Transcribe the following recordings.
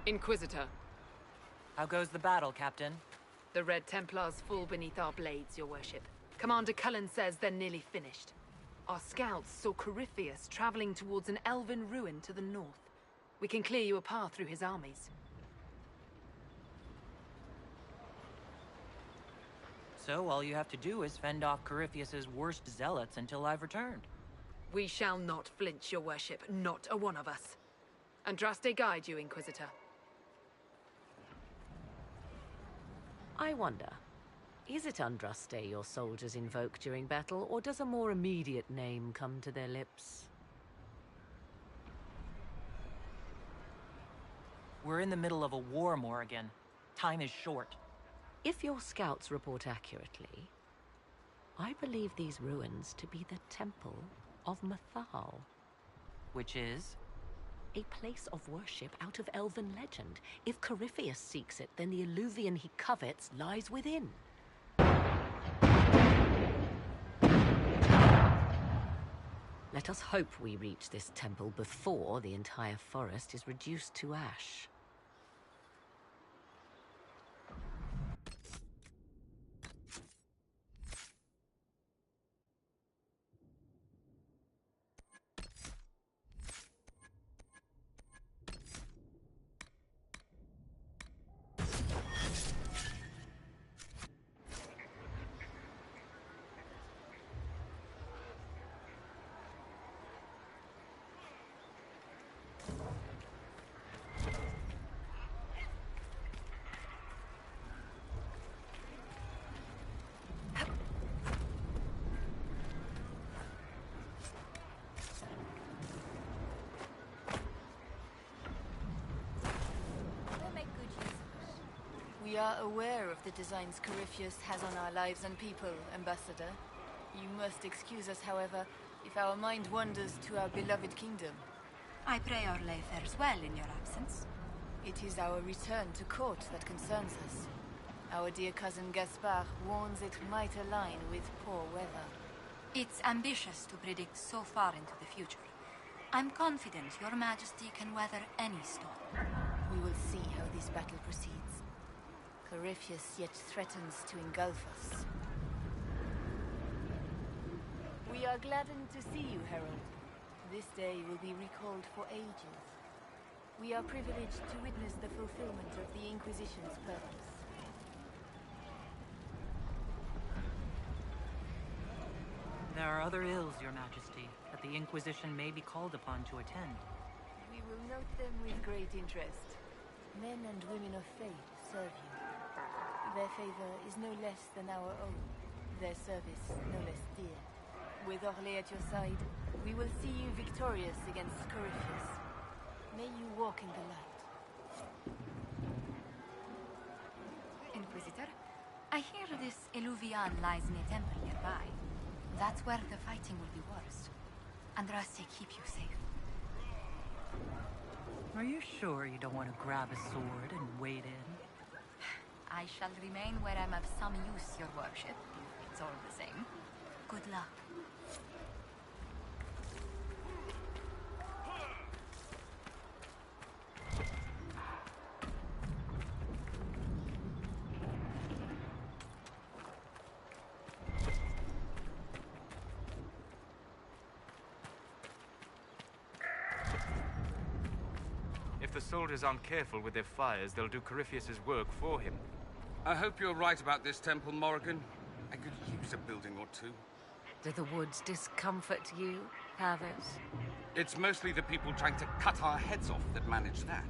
Inquisitor. How goes the battle, Captain? The Red Templars fall beneath our blades, your worship. Commander Cullen says they're nearly finished. Our scouts saw Corypheus traveling towards an elven ruin to the north. We can clear you a path through his armies. So all you have to do is fend off Corypheus's worst zealots until I've returned. We shall not flinch, your worship, not a one of us. Andraste guide you, Inquisitor. I wonder, is it Andraste your soldiers invoke during battle, or does a more immediate name come to their lips? We're in the middle of a war, Morrigan. Time is short. If your scouts report accurately, I believe these ruins to be the Temple of Mathal. Which is? A place of worship out of elven legend. If Corypheus seeks it, then the alluvion he covets lies within. Let us hope we reach this temple before the entire forest is reduced to ash. We are aware of the designs Corypheus has on our lives and people, Ambassador. You must excuse us, however, if our mind wanders to our beloved kingdom. I pray our lay fares well in your absence. It is our return to court that concerns us. Our dear cousin Gaspard warns it might align with poor weather. It's ambitious to predict so far into the future. I'm confident your majesty can weather any storm. We will see how this battle proceeds. Corypheus yet threatens to engulf us. We are gladdened to see you, Herald. This day will be recalled for ages. We are privileged to witness the fulfillment of the Inquisition's purpose. There are other ills, Your Majesty, that the Inquisition may be called upon to attend. We will note them with great interest. Men and women of faith serve you. Their favor is no less than our own. Their service no less dear. With Orlais at your side, we will see you victorious against Corypheus. May you walk in the light. Inquisitor, I hear this Eluvian lies in a temple nearby. That's where the fighting will be worst. Andraste keep you safe. Are you sure you don't want to grab a sword and wade in? I shall remain where I'm of some use, your worship. It's all the same. Good luck. If the soldiers aren't careful with their fires, they'll do Corypheus's work for him. I hope you're right about this temple, Morrigan. I could use a building or two. Do the woods discomfort you, Havers? It's mostly the people trying to cut our heads off that manage that.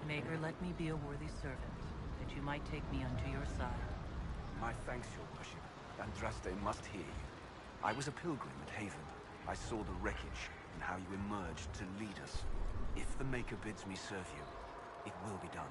Maker, let me be a worthy servant, that you might take me unto your side. My thanks, your worship. Andraste must hear you. I was a pilgrim at Haven. I saw the wreckage and how you emerged to lead us. If the Maker bids me serve you, it will be done.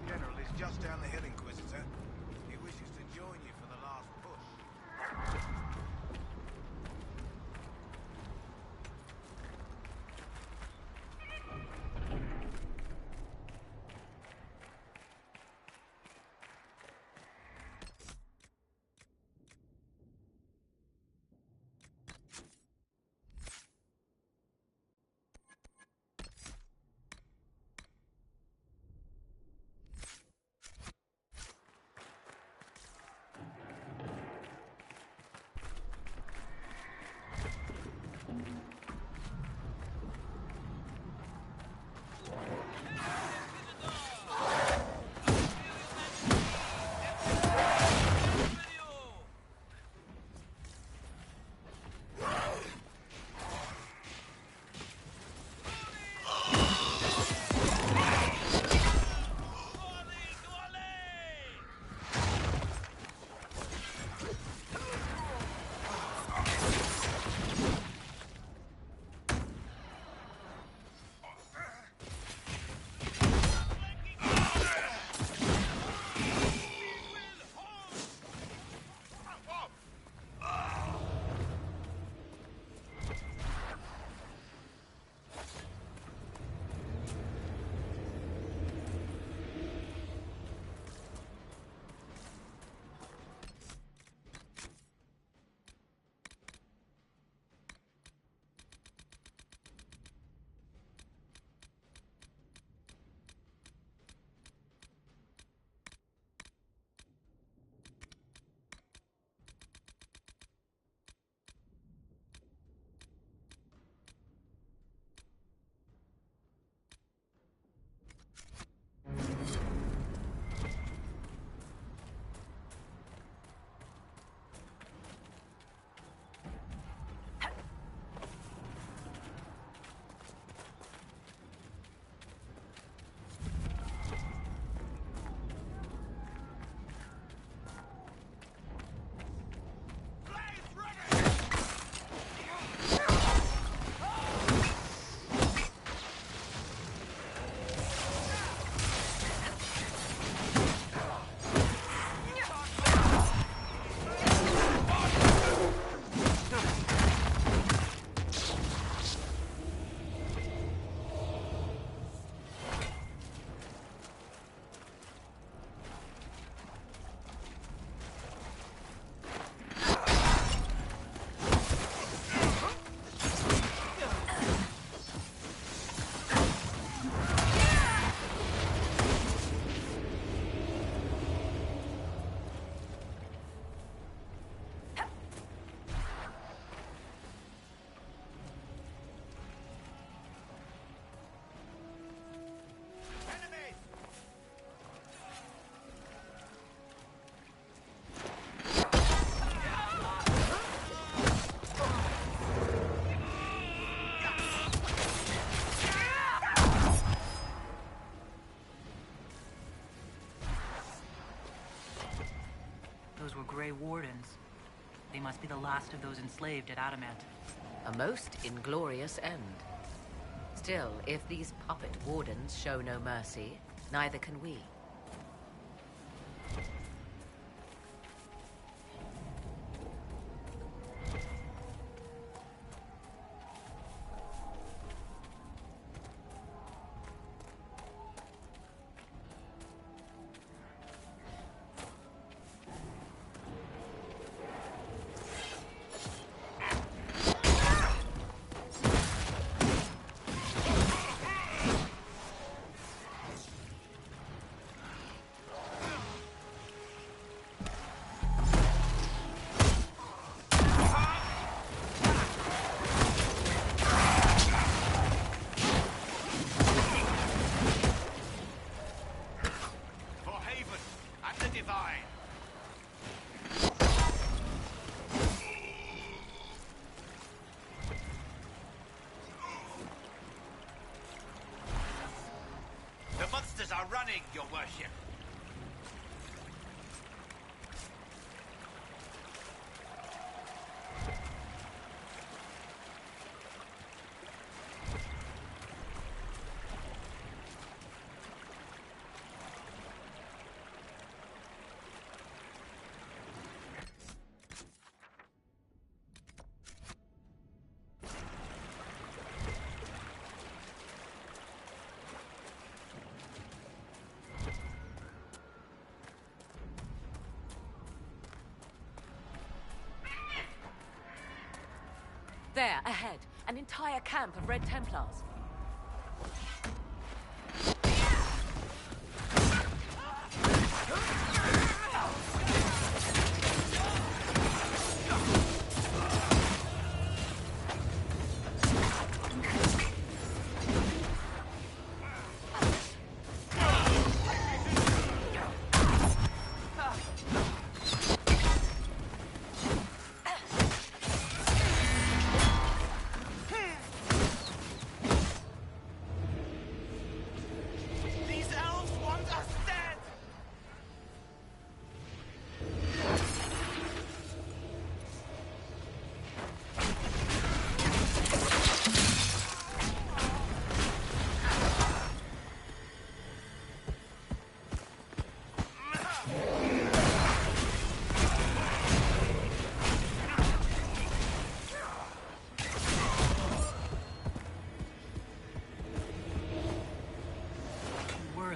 General is just down the hill, Inquisitor. He wishes to join you for the last push. Those were Grey Wardens. They must be the last of those enslaved at Adamant. A most inglorious end. Still, if these puppet wardens show no mercy, neither can we. mine! The monsters are running, your worship. There, ahead. An entire camp of Red Templars.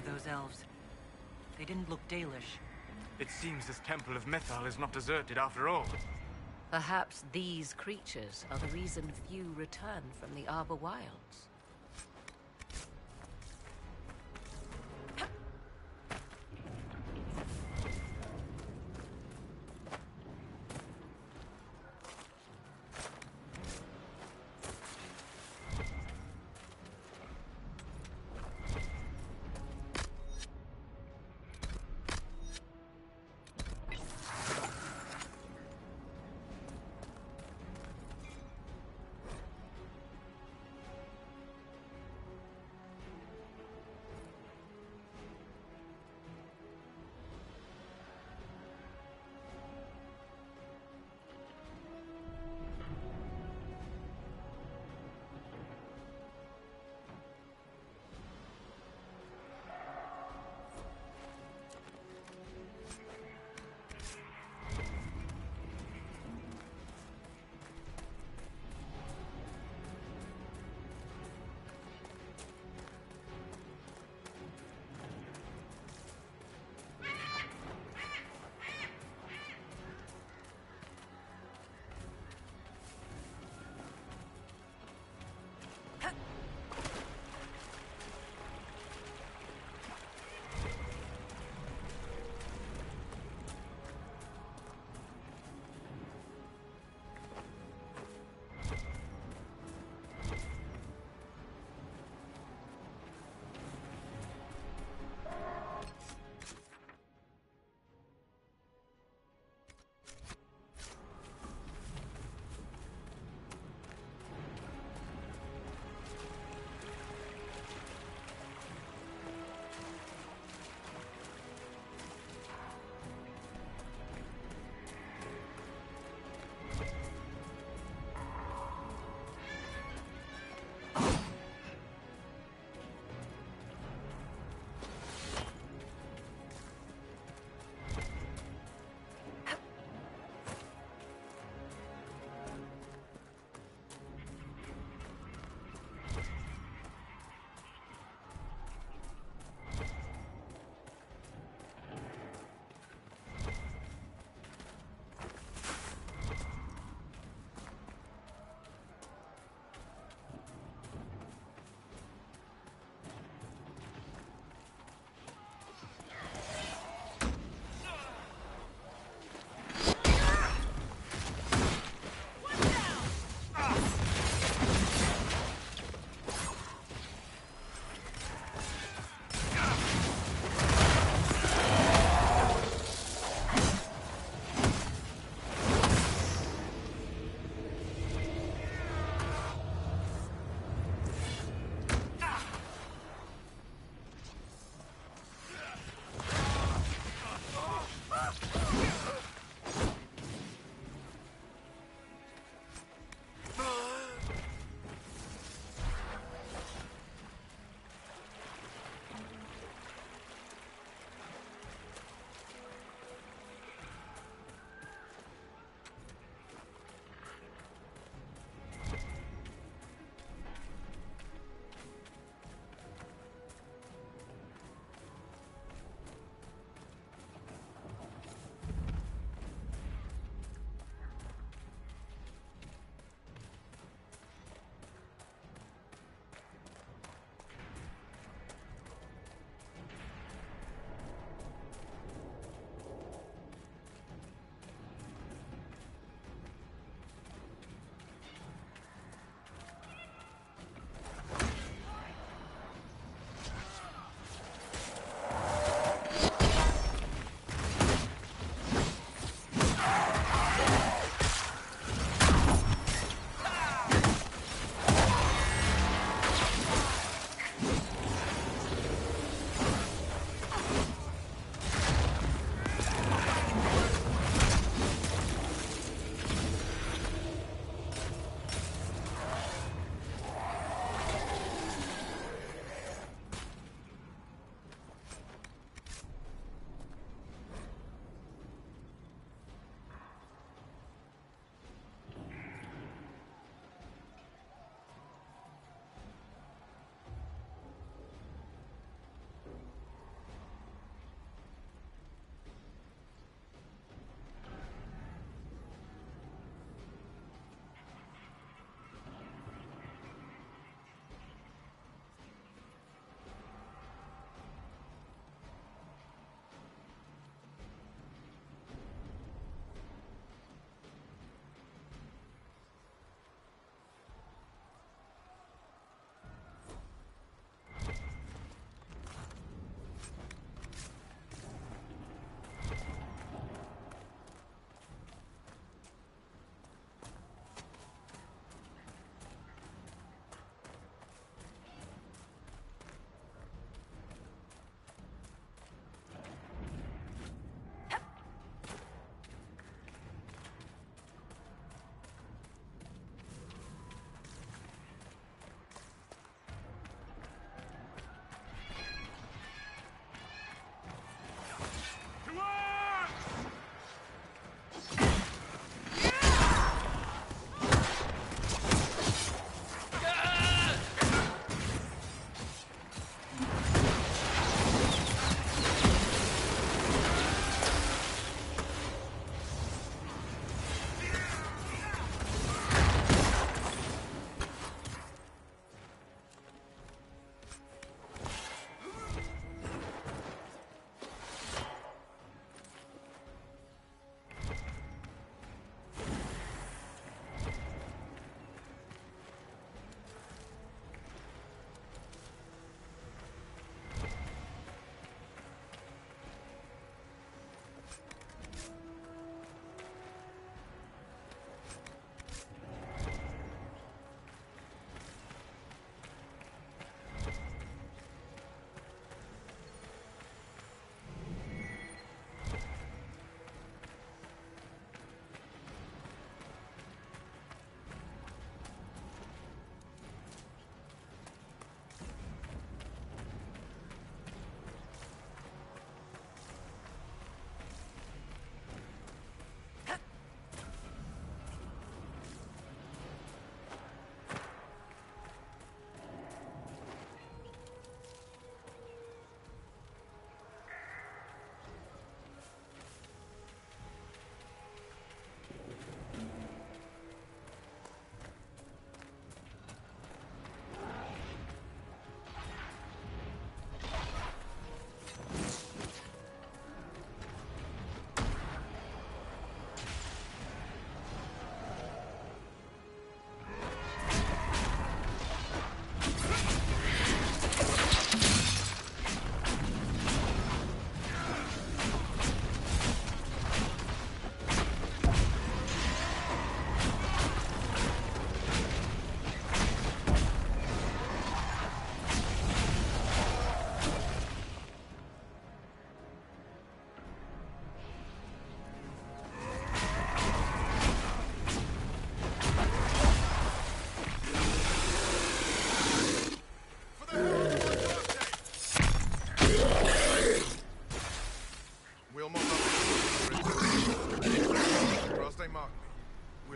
Those elves. They didn't look Dalish. It seems this temple of Mythal is not deserted after all. Perhaps these creatures are the reason few return from the Arbor Wilds.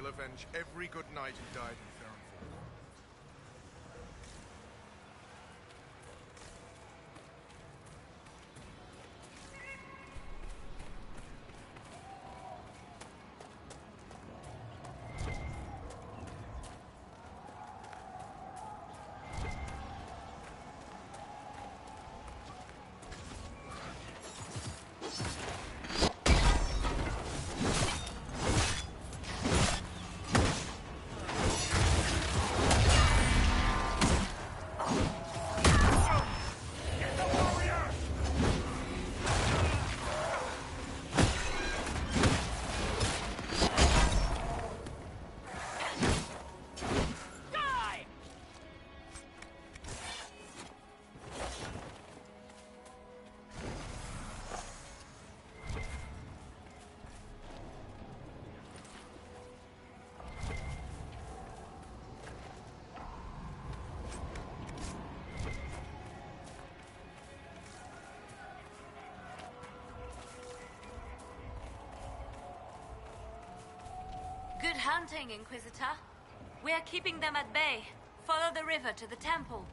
will avenge every good knight who died in Farronford. Good hunting, Inquisitor. We're keeping them at bay. Follow the river to the temple.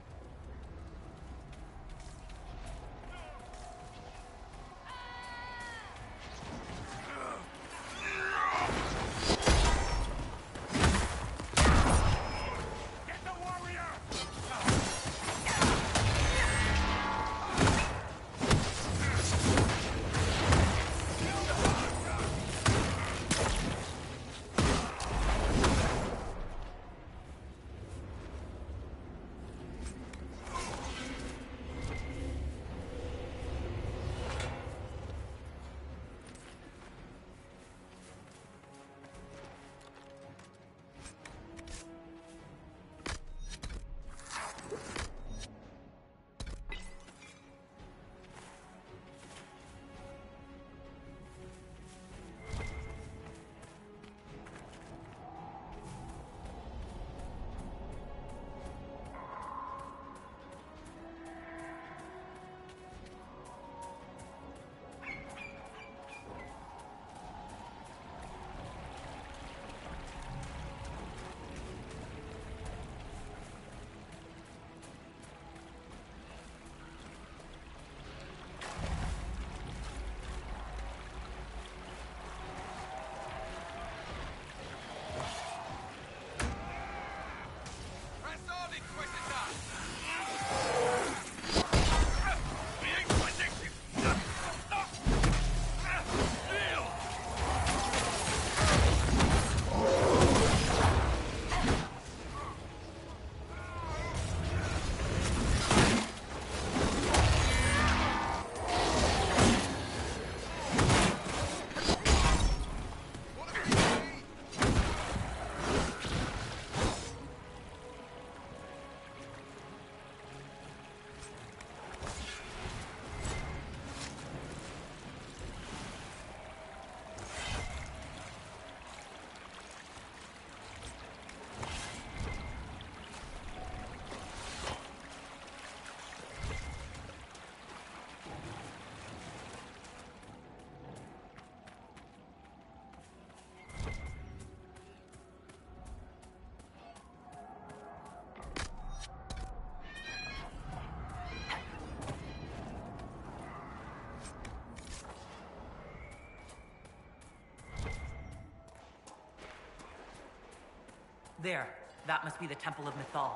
There. That must be the Temple of Mythal.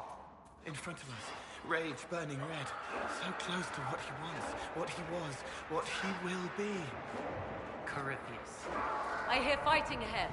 In front of us. Rage burning red. So close to what he wants, what he was, what he will be. Corypheus. I hear fighting ahead.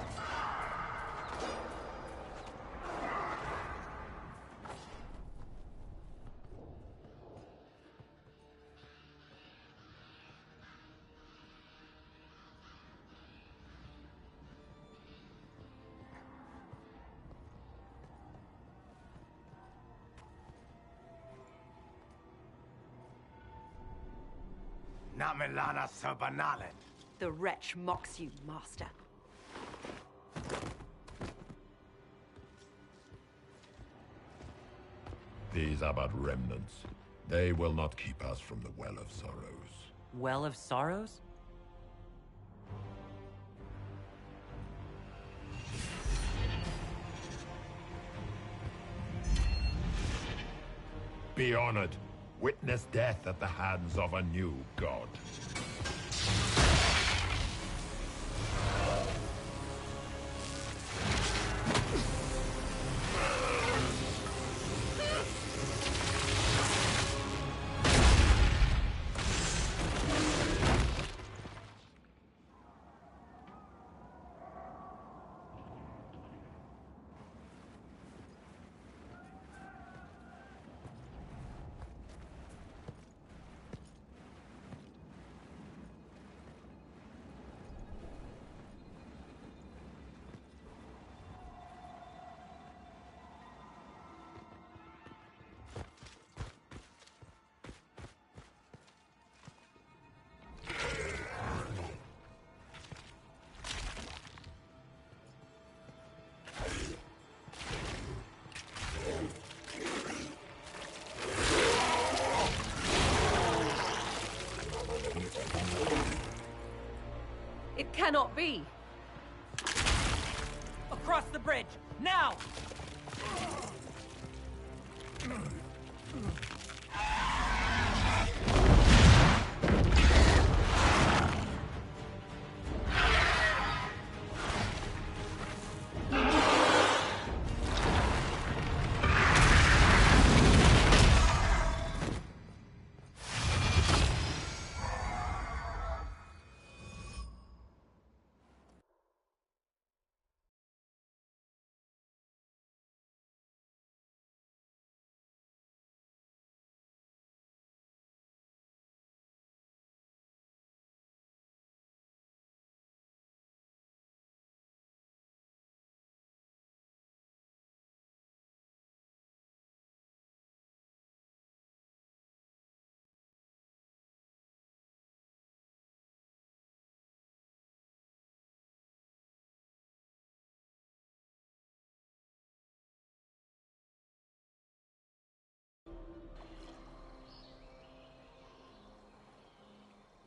Namelana Serbanalen. The wretch mocks you, Master. These are but remnants. They will not keep us from the Well of Sorrows. Well of Sorrows? Be honored. Witness death at the hands of a new god. It cannot be! Across the bridge! Now!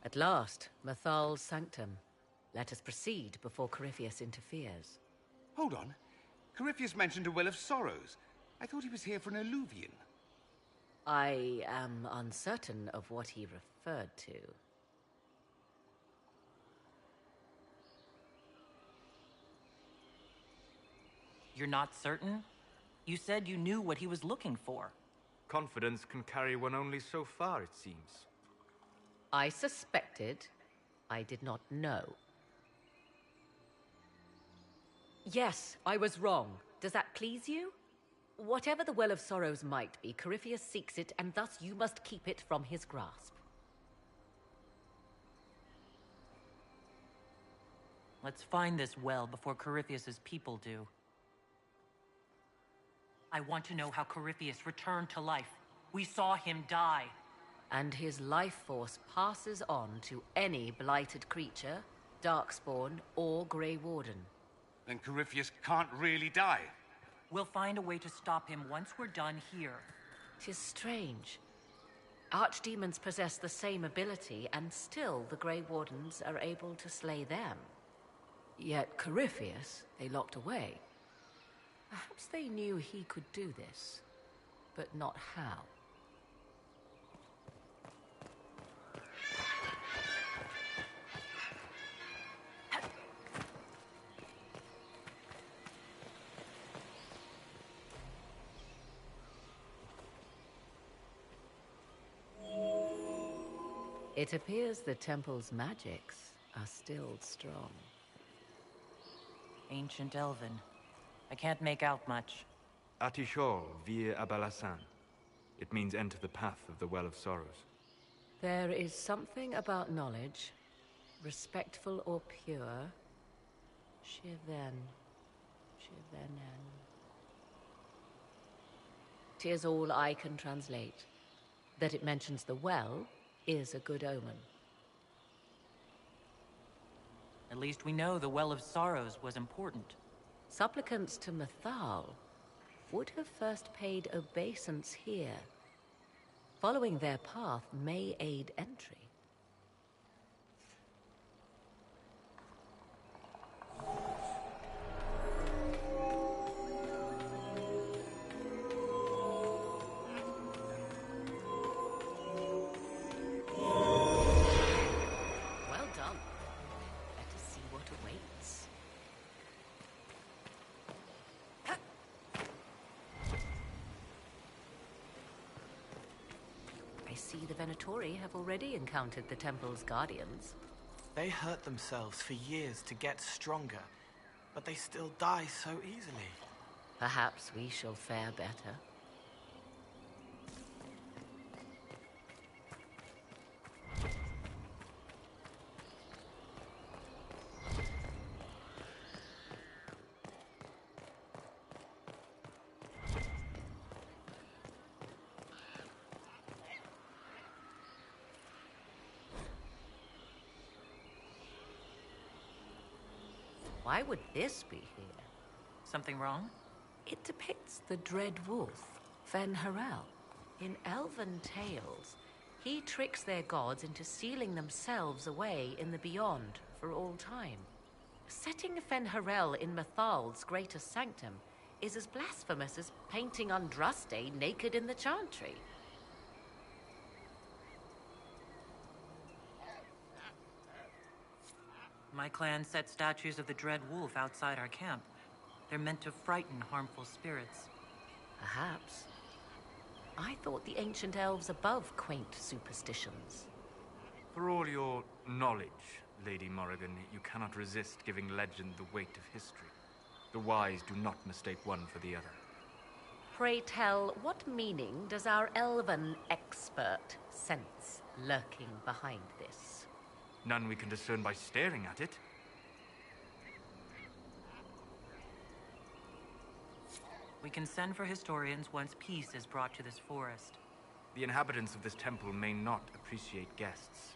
At last, Mathal's sanctum. Let us proceed before Corypheus interferes. Hold on. Corypheus mentioned a Well of Sorrows. I thought he was here for an alluvion. I am uncertain of what he referred to. You're not certain? You said you knew what he was looking for. Confidence can carry one only so far, it seems. I suspected. I did not know. Yes, I was wrong. Does that please you? Whatever the Well of Sorrows might be, Corypheus seeks it, and thus you must keep it from his grasp. Let's find this well before Corypheus's people do. I want to know how Corypheus returned to life. We saw him die. And his life force passes on to any blighted creature, Darkspawn, or Grey Warden. Then Corypheus can't really die. We'll find a way to stop him once we're done here. 'Tis strange. Archdemons possess the same ability, and still the Grey Wardens are able to slay them. Yet Corypheus, they locked away. Perhaps they knew he could do this, but not how. It appears the temple's magics are still strong. Ancient Elven. I can't make out much. Atishol vir Abalassan. It means enter the path of the Well of Sorrows. There is something about knowledge, respectful or pure. Shiven. Shivenen. 'Tis all I can translate. That it mentions the well is a good omen. At least we know the Well of Sorrows was important. Supplicants to Mathal would have first paid obeisance here. Following their path may aid entry. see the Venatori have already encountered the temple's guardians. They hurt themselves for years to get stronger, but they still die so easily. Perhaps we shall fare better. Why would this be here? Something wrong? It depicts the dread wolf, Fen Harel. In elven tales, he tricks their gods into sealing themselves away in the beyond for all time. Setting Fen Harel in Mathal's greatest sanctum is as blasphemous as painting Andraste naked in the chantry. My clan set statues of the Dread Wolf outside our camp. They're meant to frighten harmful spirits. Perhaps. I thought the ancient elves above quaint superstitions. For all your knowledge, Lady Morrigan, you cannot resist giving legend the weight of history. The wise do not mistake one for the other. Pray tell, what meaning does our elven expert sense lurking behind this? None we can discern by staring at it. We can send for historians once peace is brought to this forest. The inhabitants of this temple may not appreciate guests.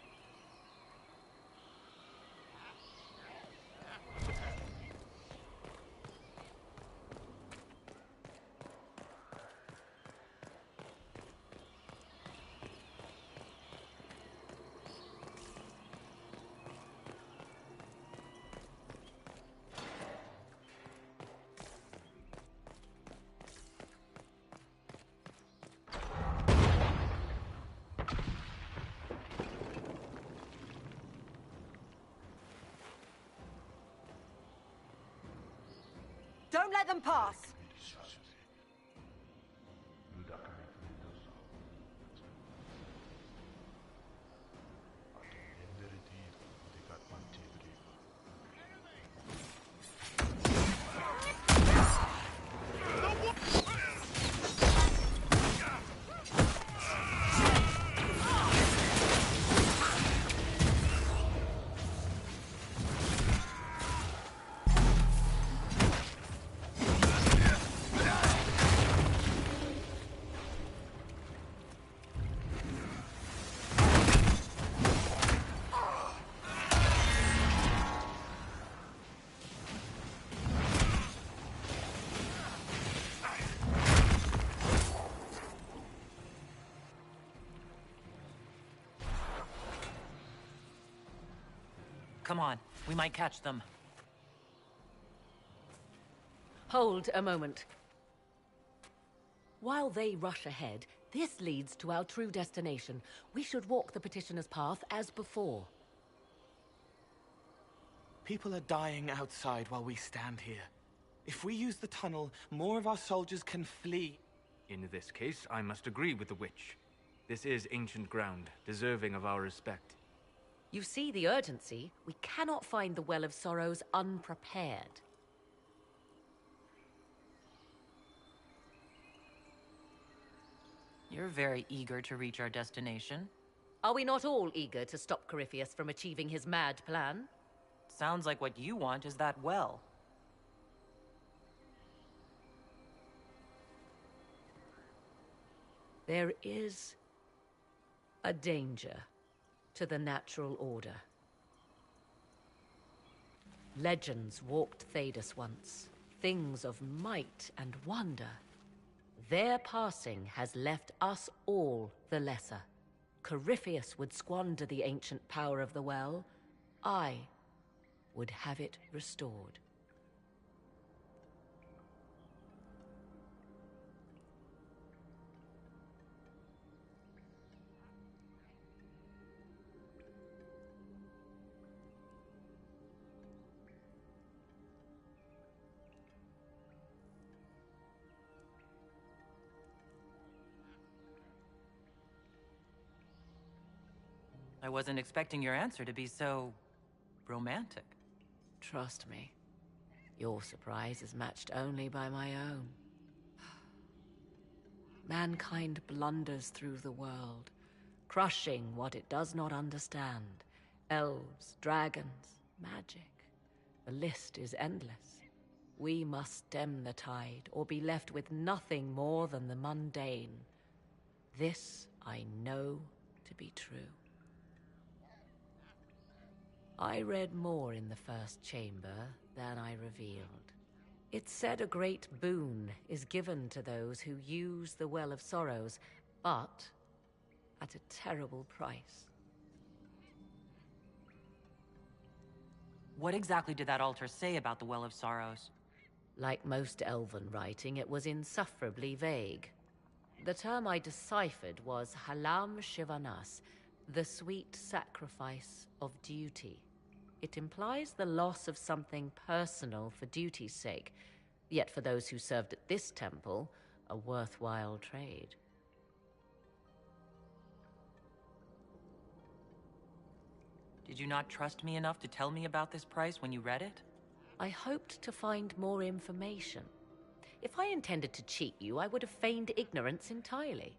Don't let them pass! Come on, we might catch them. Hold a moment. While they rush ahead, this leads to our true destination. We should walk the petitioner's path as before. People are dying outside while we stand here. If we use the tunnel, more of our soldiers can flee. In this case, I must agree with the witch. This is ancient ground, deserving of our respect. You see the urgency. We cannot find the Well of Sorrows unprepared. You're very eager to reach our destination. Are we not all eager to stop Corypheus from achieving his mad plan? Sounds like what you want is that well. There is a danger to the natural order. Legends walked Thedas once, things of might and wonder. Their passing has left us all the lesser. Corypheus would squander the ancient power of the well. I would have it restored. I wasn't expecting your answer to be so... romantic. Trust me, your surprise is matched only by my own. Mankind blunders through the world, crushing what it does not understand. Elves, dragons, magic. The list is endless. We must stem the tide, or be left with nothing more than the mundane. This I know to be true. I read more in the first chamber than I revealed. It said a great boon is given to those who use the Well of Sorrows, but at a terrible price. What exactly did that altar say about the Well of Sorrows? Like most elven writing, it was insufferably vague. The term I deciphered was Halam Shivanas, the sweet sacrifice of duty. It implies the loss of something personal for duty's sake, yet for those who served at this temple, a worthwhile trade. Did you not trust me enough to tell me about this price when you read it? I hoped to find more information. If I intended to cheat you, I would have feigned ignorance entirely.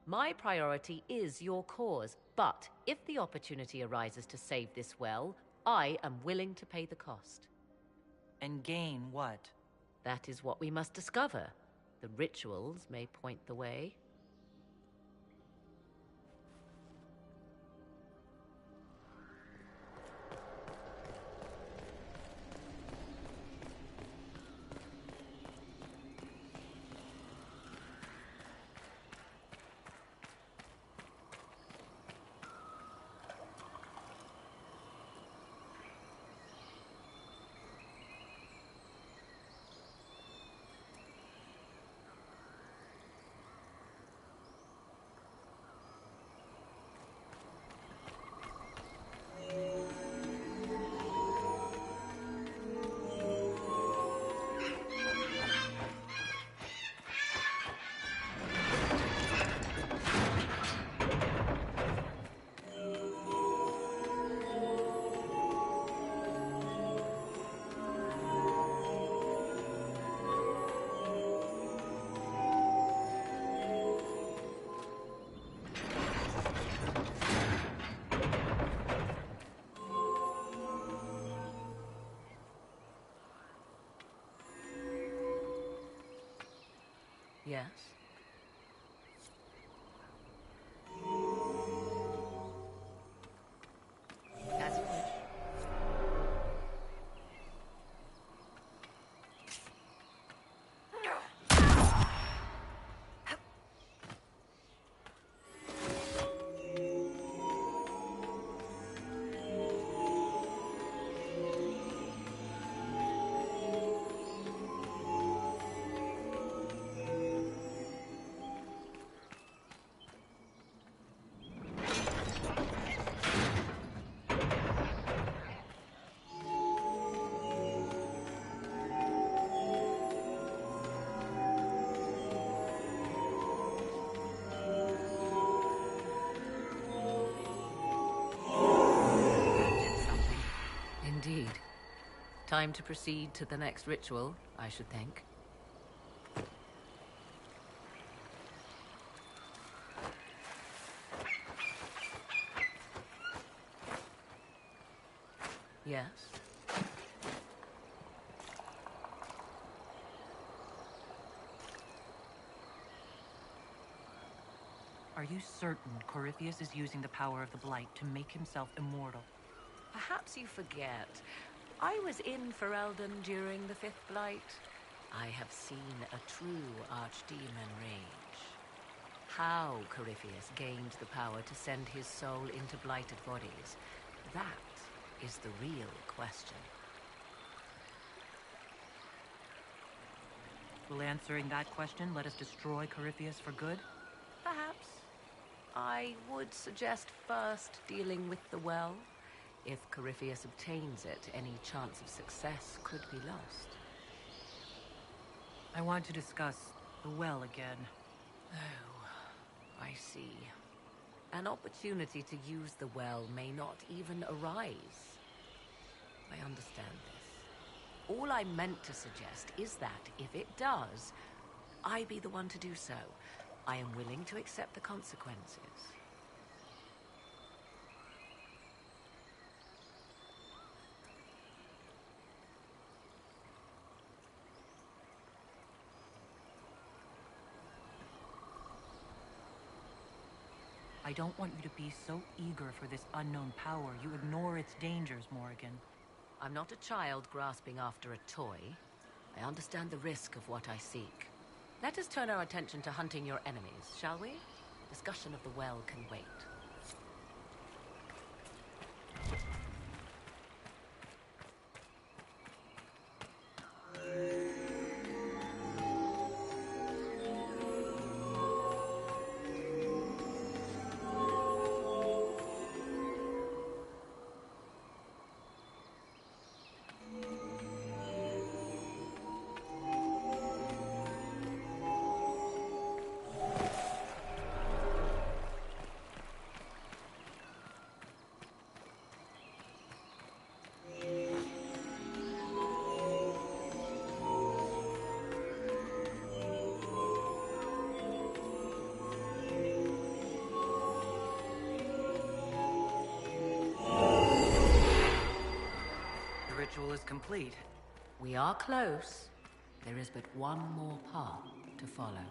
My priority is your cause, but if the opportunity arises to save this well, I am willing to pay the cost. And gain what? That is what we must discover. The rituals may point the way. Yes? As you wish. Indeed. Time to proceed to the next ritual, I should think. Yes? Are you certain Corypheus is using the power of the Blight to make himself immortal? Perhaps you forget. I was in Ferelden during the Fifth Blight. I have seen a true archdemon rage. How Corypheus gained the power to send his soul into blighted bodies, that is the real question. Will answering that question let us destroy Corypheus for good? Perhaps. I would suggest first dealing with the well. If Corypheus obtains it, any chance of success could be lost. I want to discuss the well again. Oh, I see. An opportunity to use the well may not even arise. I understand this. All I meant to suggest is that, if it does, I be the one to do so. I am willing to accept the consequences. I don't want you to be so eager for this unknown power you ignore its dangers, Morrigan. I'm not a child grasping after a toy. I understand the risk of what I seek. Let us turn our attention to hunting your enemies, shall we? The discussion of the well can wait. Ritual is complete. We are close. There is but one more path to follow.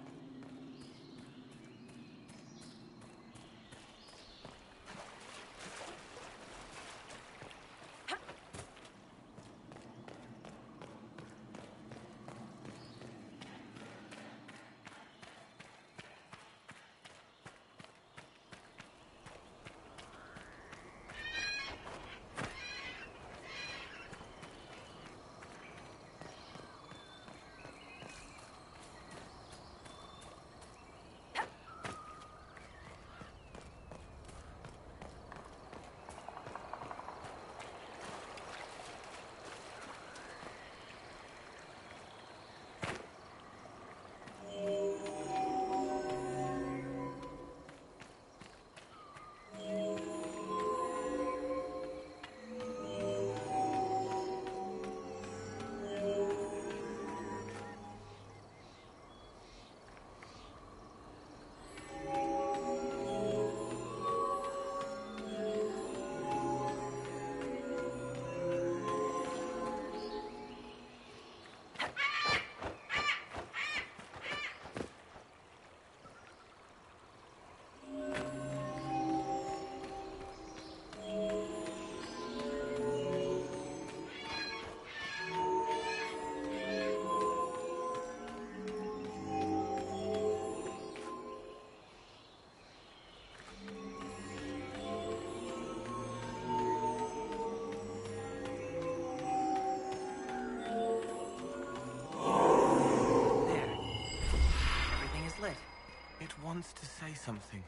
It wants to say something,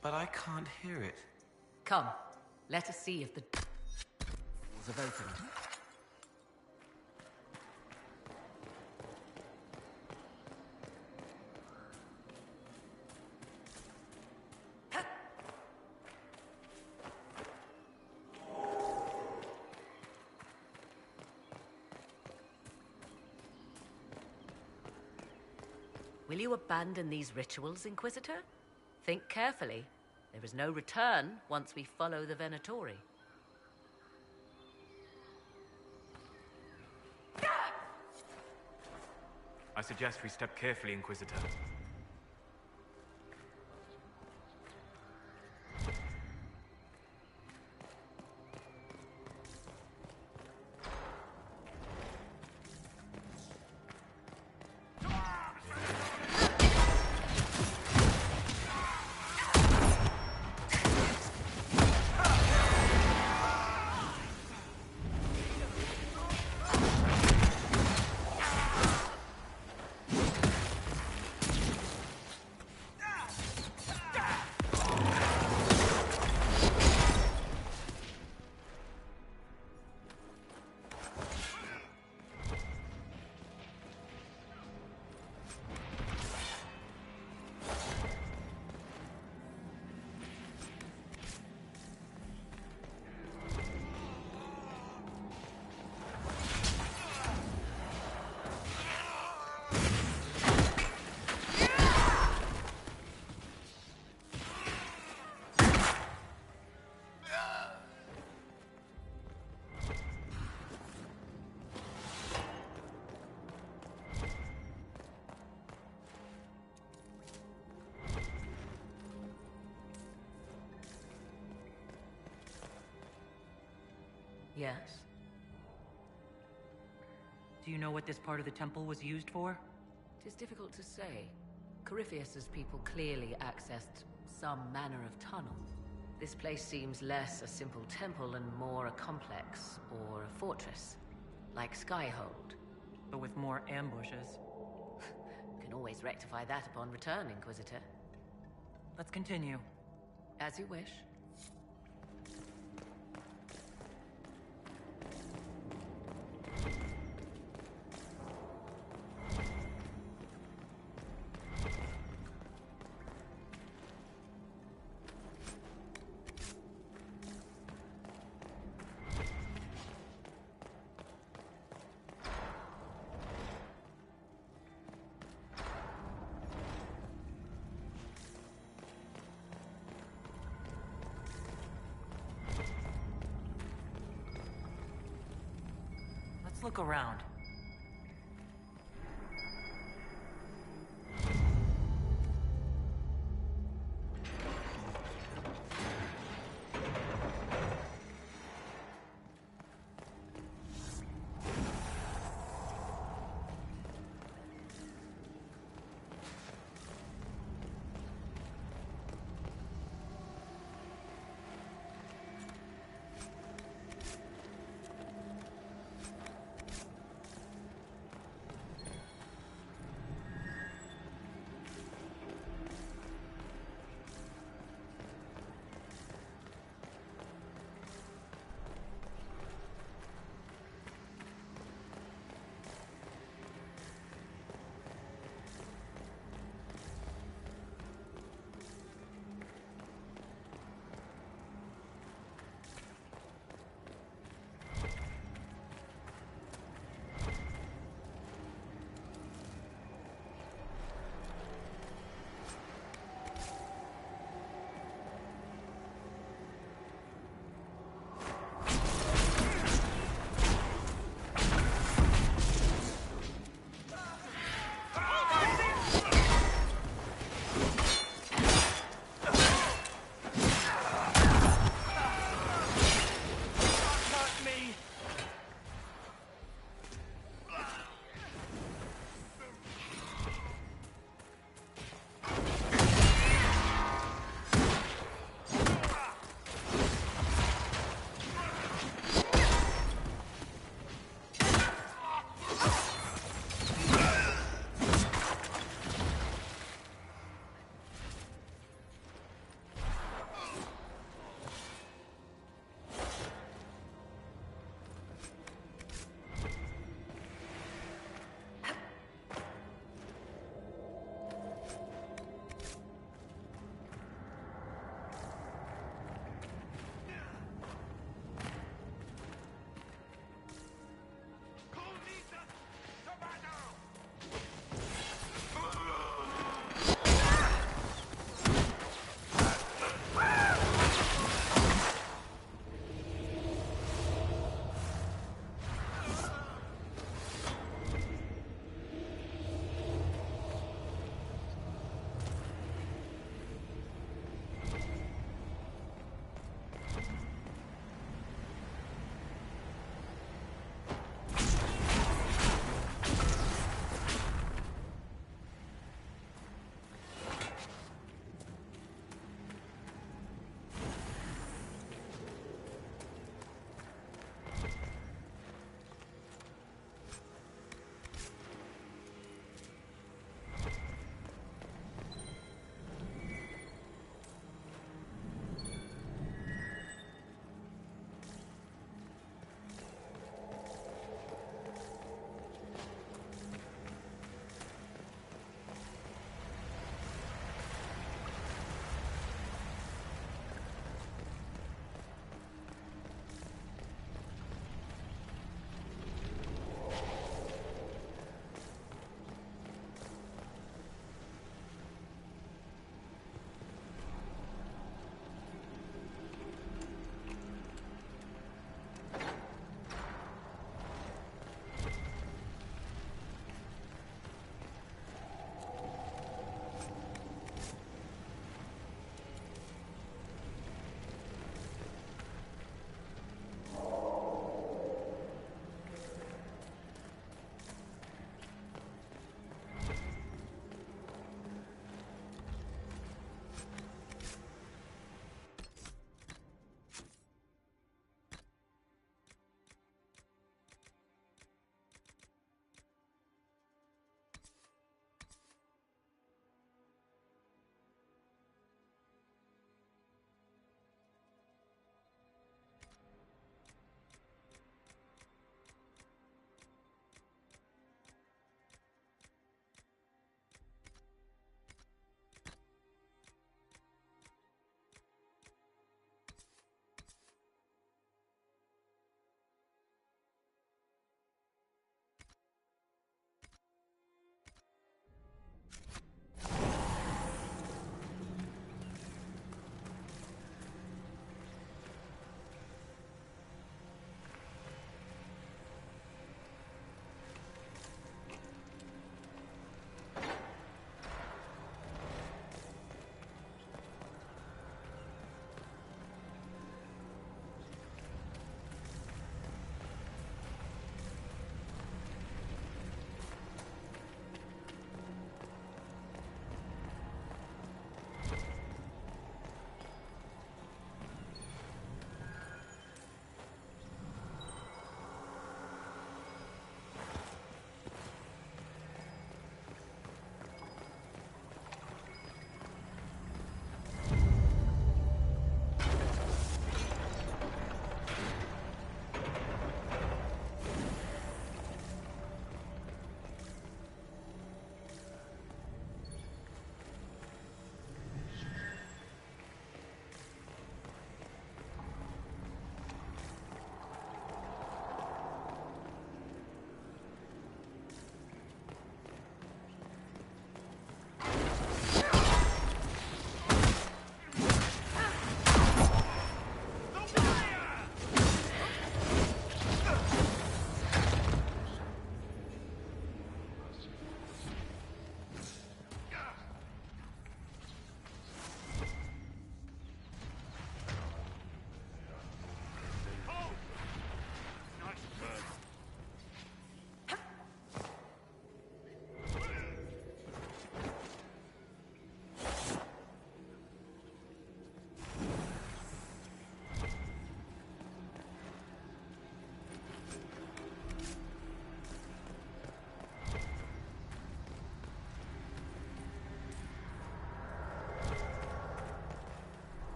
but I can't hear it. Come, let us see if the doors have opened. Will you abandon these rituals, Inquisitor? Think carefully. There is no return once we follow the Venatori. I suggest we step carefully, Inquisitor. Yes? Do you know what this part of the temple was used for? It is difficult to say. Corypheus's people clearly accessed some manner of tunnel. This place seems less a simple temple and more a complex, or a fortress. Like Skyhold. But with more ambushes. Can always rectify that upon return, Inquisitor. Let's continue. As you wish. Let's look around.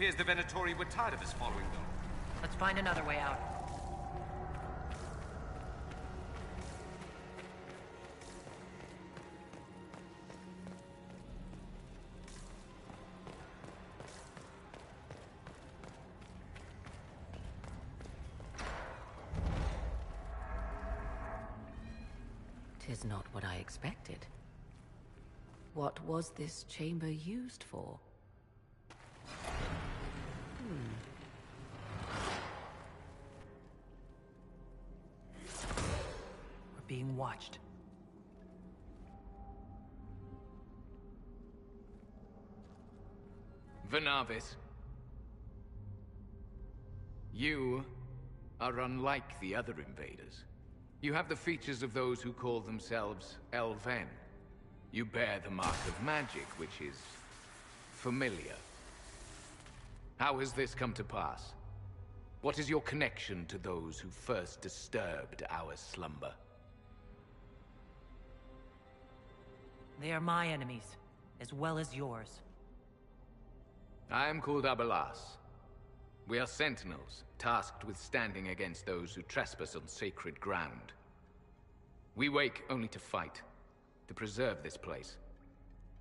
appears the Venatori were tired of us following them. Let's find another way out. Tis not what I expected. What was this chamber used for? We're being watched. Venavis. You are unlike the other invaders. You have the features of those who call themselves Lavellan. You bear the mark of magic, which is familiar. How has this come to pass? What is your connection to those who first disturbed our slumber? They are my enemies, as well as yours. I am called Abelas. We are sentinels, tasked with standing against those who trespass on sacred ground. We wake only to fight, to preserve this place.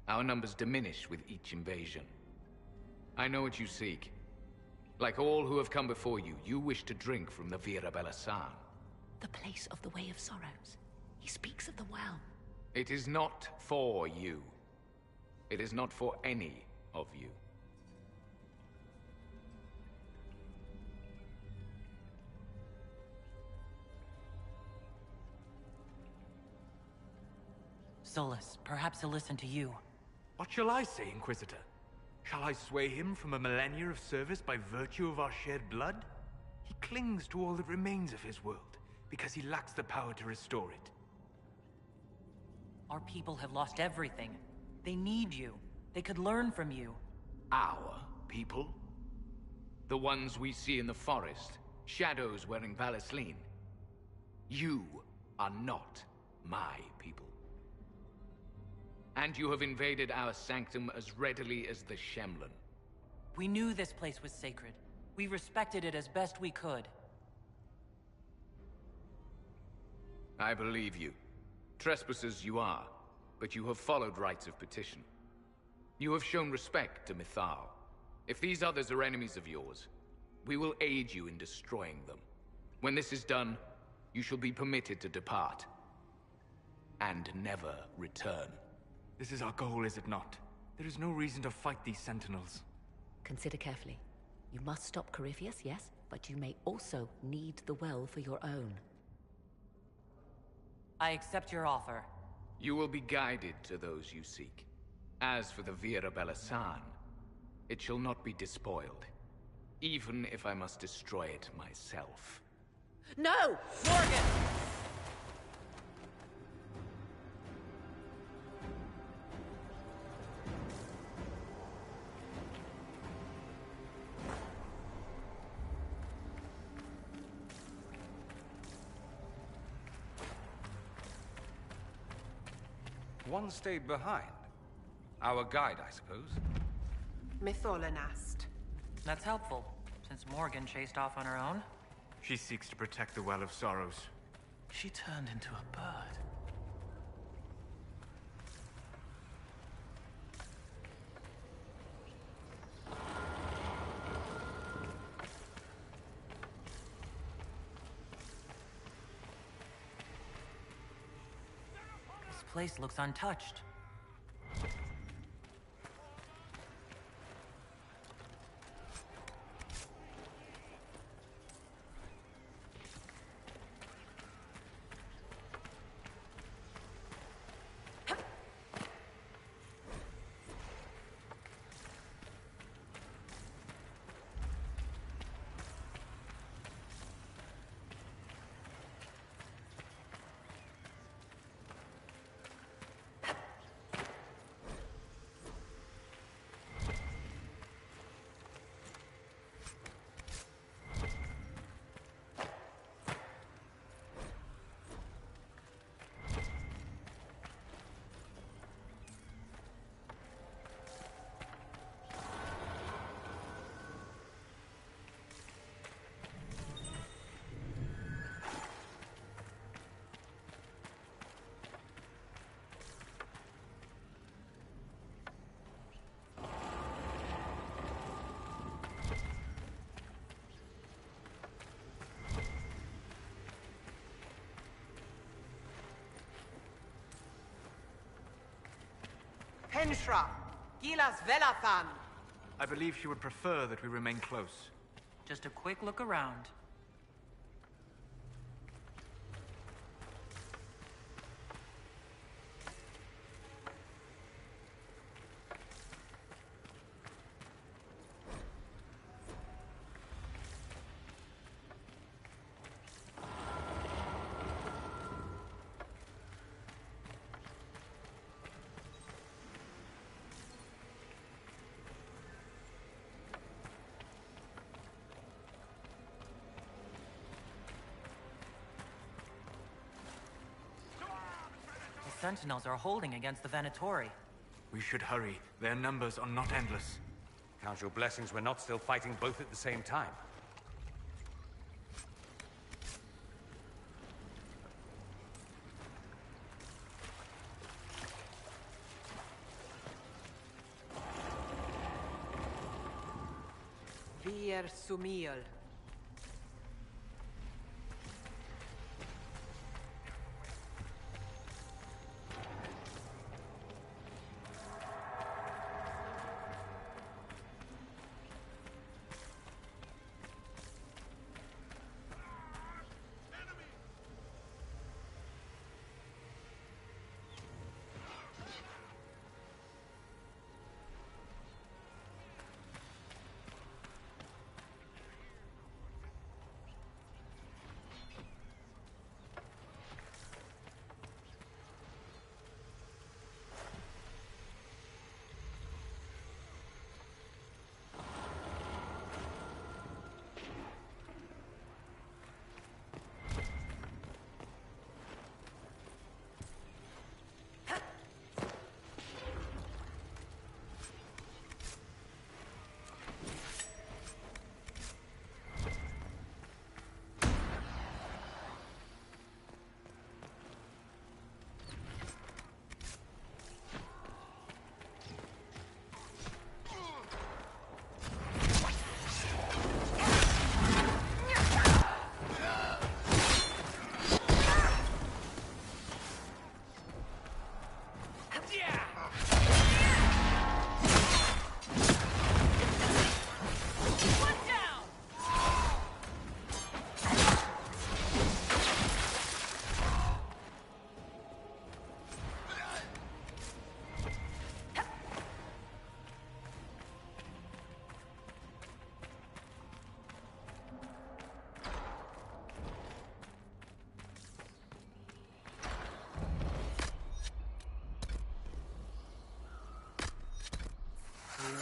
Our numbers diminish with each invasion. I know what you seek. Like all who have come before you, you wish to drink from the Vira Belasan. The place of the Way of Sorrows. He speaks of the well. It is not for you. It is not for any of you. Solas, perhaps he'll listen to you. What shall I say, Inquisitor? Shall I sway him from a millennia of service by virtue of our shared blood? He clings to all that remains of his world, because he lacks the power to restore it. Our people have lost everything. They need you. They could learn from you. Our people? The ones we see in the forest, shadows wearing Valisleen. You are not my people. And you have invaded our sanctum as readily as the Shemlin. We knew this place was sacred. We respected it as best we could. I believe you. Trespassers you are, but you have followed rites of petition. You have shown respect to Mythal. If these others are enemies of yours, we will aid you in destroying them. When this is done, you shall be permitted to depart. And never return. This is our goal, is it not? There is no reason to fight these sentinels. Consider carefully. You must stop Corypheus, yes, but you may also need the well for your own. I accept your offer. You will be guided to those you seek. As for the Vira Belasan, it shall not be despoiled. Even if I must destroy it myself. No! Morgan! One stayed behind. Our guide, I suppose. Mytholan asked. That's helpful, since Morgan chased off on her own. She seeks to protect the Well of Sorrows. She turned into a bird. This place looks untouched. Henshra, Gilas Velathan. I believe she would prefer that we remain close. Just a quick look around. The Sentinels are holding against the Venatori. We should hurry. Their numbers are not endless. Count your blessings we're not still fighting both at the same time. Vir Sumiel.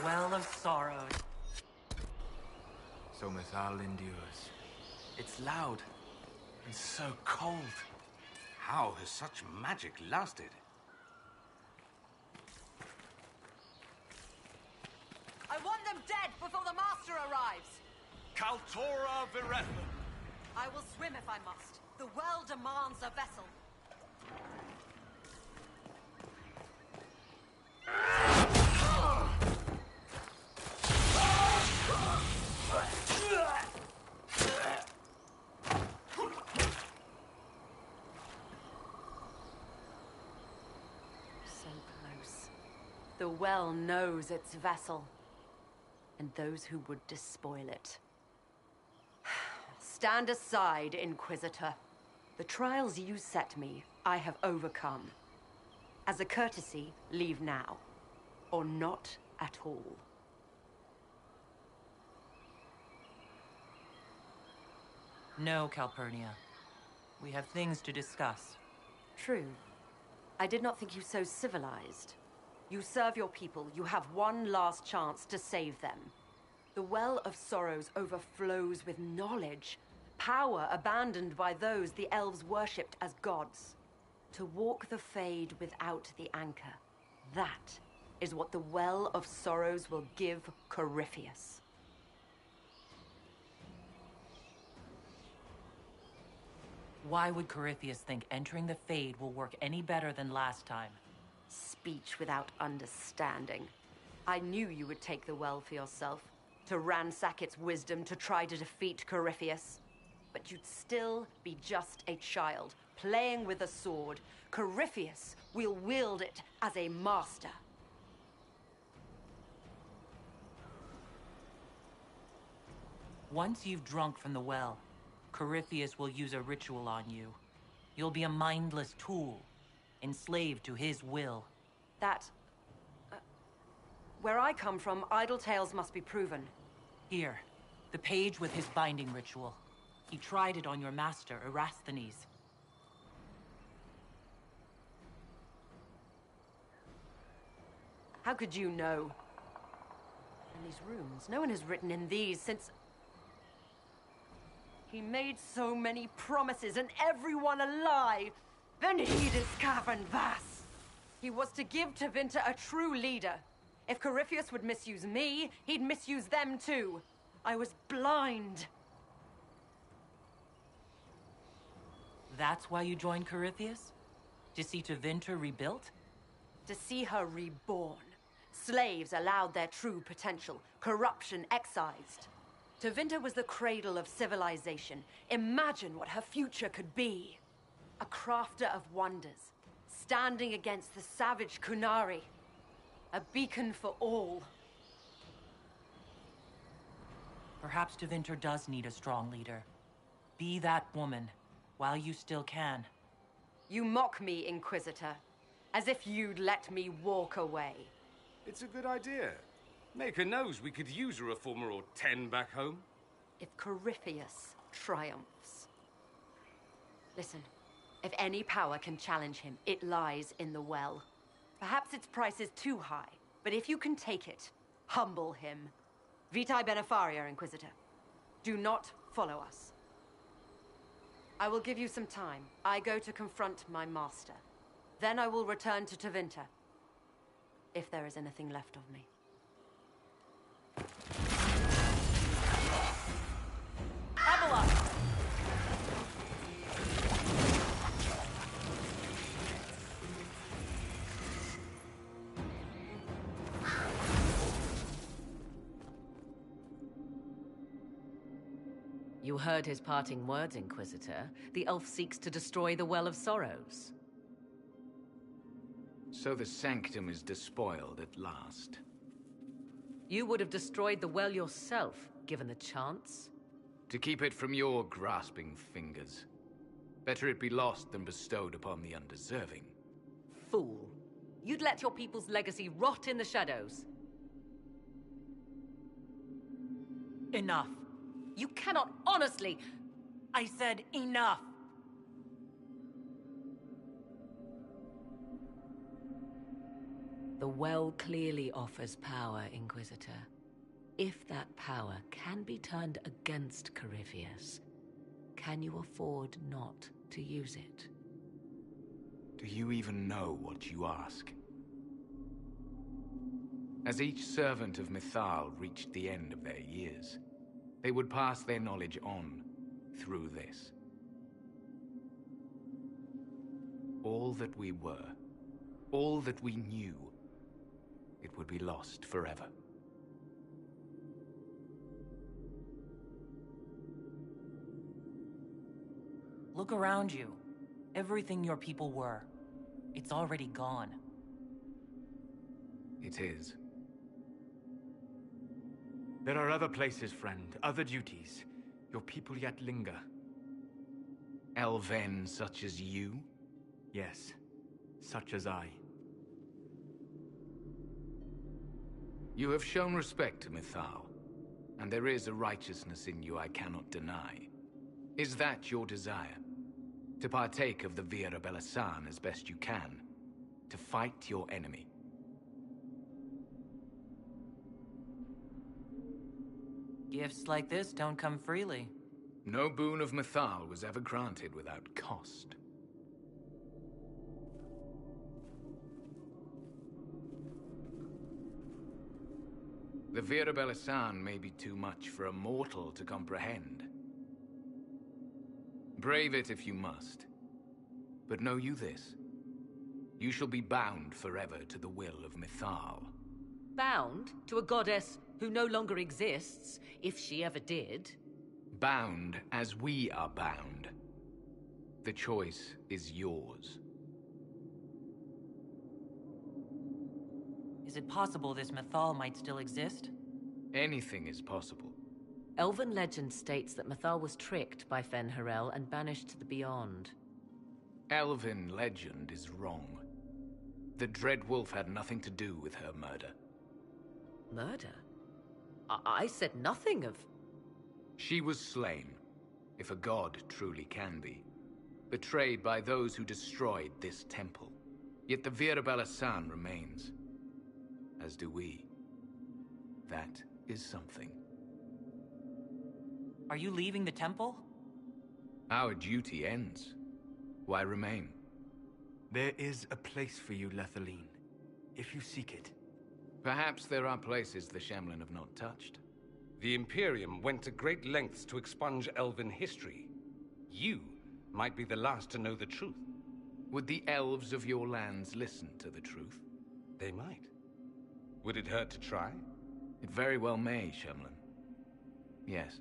Well of sorrows. So Mithal endures. It's loud and so cold. How has such magic lasted? I want them dead before the Master arrives! Kaltora Viretha. I will swim if I must. The well demands a vessel. So close. The well knows its vessel, and those who would despoil it. Stand aside, Inquisitor. The trials you set me, I have overcome. As a courtesy, leave now. Or not at all. No, Calpurnia. We have things to discuss. True. I did not think you so civilized. You serve your people. You have one last chance to save them. The Well of Sorrows overflows with knowledge. Power abandoned by those the elves worshipped as gods. To walk the Fade without the anchor. That is what the Well of Sorrows will give Corypheus. Why would Corypheus think entering the Fade will work any better than last time? Speech without understanding. I knew you would take the well for yourself. To ransack its wisdom, to try to defeat Corypheus. But you'd still be just a child, playing with a sword. Corypheus will wield it as a master. Once you've drunk from the well, Corypheus will use a ritual on you. You'll be a mindless tool, enslaved to his will. Where I come from, idle tales must be proven. Here, the page with his binding ritual. He tried it on your master, Erasthenes. How could you know? And these runes, no one has written in these since... He made so many promises, and everyone a lie. Then he discovered Vas. He was to give Tevinter a true leader. If Corypheus would misuse me, he'd misuse them too. I was blind. That's why you joined Corypheus? To see Tevinter rebuilt? To see her reborn. Slaves allowed their true potential, corruption excised. Tevinter was the cradle of civilization. Imagine what her future could be. A crafter of wonders, standing against the savage Kunari. A beacon for all. Perhaps Tevinter does need a strong leader. Be that woman, while you still can. You mock me, Inquisitor, as if you'd let me walk away. It's a good idea. Maker knows we could use a reformer or 10 back home. If Corypheus triumphs. Listen, if any power can challenge him, it lies in the well. Perhaps its price is too high, but if you can take it, humble him. Vitae Benefaria, Inquisitor. Do not follow us. I will give you some time. I go to confront my master. Then I will return to Tevinter. If there is anything left of me. Lavellan! You heard his parting words, Inquisitor. The elf seeks to destroy the Well of Sorrows. So the sanctum is despoiled at last. You would have destroyed the well yourself, given the chance. To keep it from your grasping fingers. Better it be lost than bestowed upon the undeserving. Fool. You'd let your people's legacy rot in the shadows. Enough. You cannot honestly... I said enough! The well clearly offers power, Inquisitor. If that power can be turned against Corypheus, can you afford not to use it? Do you even know what you ask? As each servant of Mythal reached the end of their years, they would pass their knowledge on through this. All that we were, all that we knew, it would be lost forever. Look around you. Everything your people were. It's already gone. It is. There are other places, friend, other duties. Your people yet linger. Elven such as you? Yes, such as I. You have shown respect to Mythal, and there is a righteousness in you I cannot deny. Is that your desire? To partake of the Via Bellasan as best you can? To fight your enemy? Gifts like this don't come freely. No boon of Mythal was ever granted without cost. The Via Bellasan may be too much for a mortal to comprehend. Brave it if you must. But know you this. You shall be bound forever to the will of Mythal. Bound to a goddess who no longer exists, if she ever did. Bound as we are bound. The choice is yours. Is it possible this Mythal might still exist? Anything is possible. Elven legend states that Mythal was tricked by Fen-Harel and banished to the Beyond. Elven legend is wrong. The Dread Wolf had nothing to do with her murder. Murder? I said nothing of... She was slain, if a god truly can be. Betrayed by those who destroyed this temple. Yet the Virabala-san remains. As do we. That is something. Are you leaving the temple? Our duty ends. Why remain? There is a place for you, Lavellan, if you seek it. Perhaps there are places the Shemlin have not touched. The Imperium went to great lengths to expunge Elven history. You might be the last to know the truth. Would the elves of your lands listen to the truth? They might. Would it hurt to try? It very well may, Shemlin. Yes.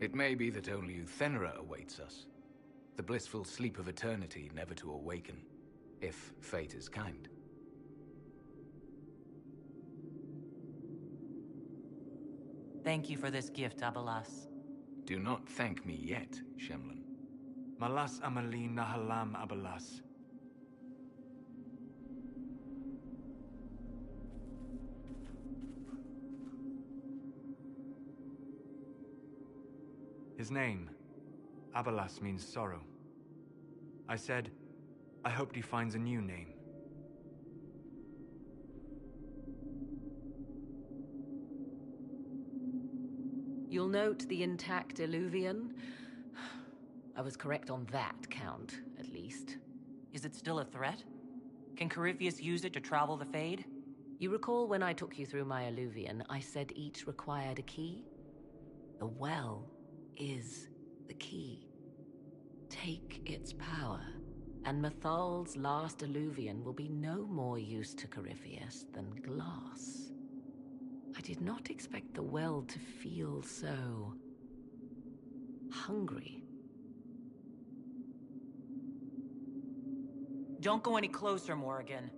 It may be that only Uthenera awaits us. The blissful sleep of eternity never to awaken, if fate is kind. Thank you for this gift, Abelas. Do not thank me yet, Shemlin. Malas Amalin Nahalam Abelas. His name, Abelas, means sorrow. I said, I hoped he finds a new name. You'll note the intact Eluvian. I was correct on that count, at least. Is it still a threat? Can Corypheus use it to travel the Fade? You recall when I took you through my Eluvian, I said each required a key? The well is the key. Take its power, and Mythal's last Eluvian will be no more use to Corypheus than glass. I did not expect the well to feel so... hungry. Don't go any closer, Morrigan.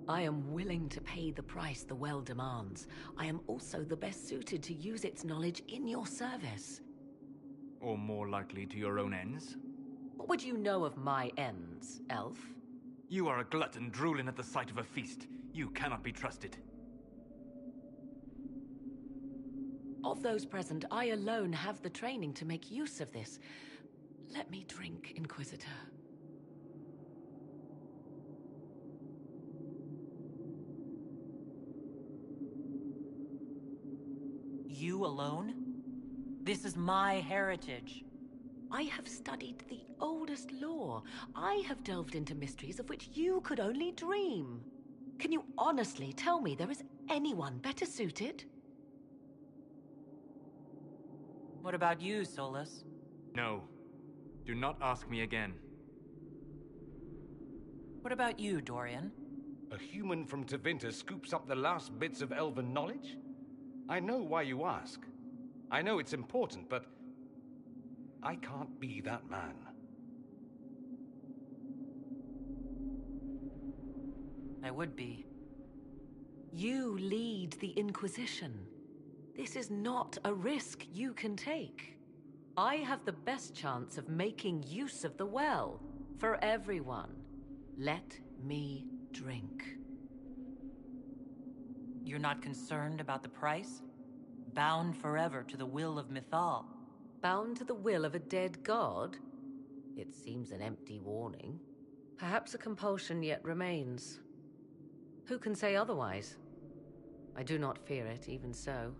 I am willing to pay the price the well demands. I am also the best suited to use its knowledge in your service. Or more likely to your own ends? What would you know of my ends, elf? You are a glutton drooling at the sight of a feast. You cannot be trusted. Of those present, I alone have the training to make use of this. Let me drink, Inquisitor. You alone? This is my heritage. I have studied the oldest lore. I have delved into mysteries of which you could only dream. Can you honestly tell me there is anyone better suited? What about you, Solas? No. Do not ask me again. What about you, Dorian? A human from Tevinter scoops up the last bits of elven knowledge? I know why you ask. I know it's important, but... I can't be that man. I would be. You lead the Inquisition. This is not a risk you can take. I have the best chance of making use of the well. For everyone. Let me drink. You're not concerned about the price? Bound forever to the will of Mythal. Bound to the will of a dead god? It seems an empty warning. Perhaps a compulsion yet remains. Who can say otherwise? I do not fear it, even so.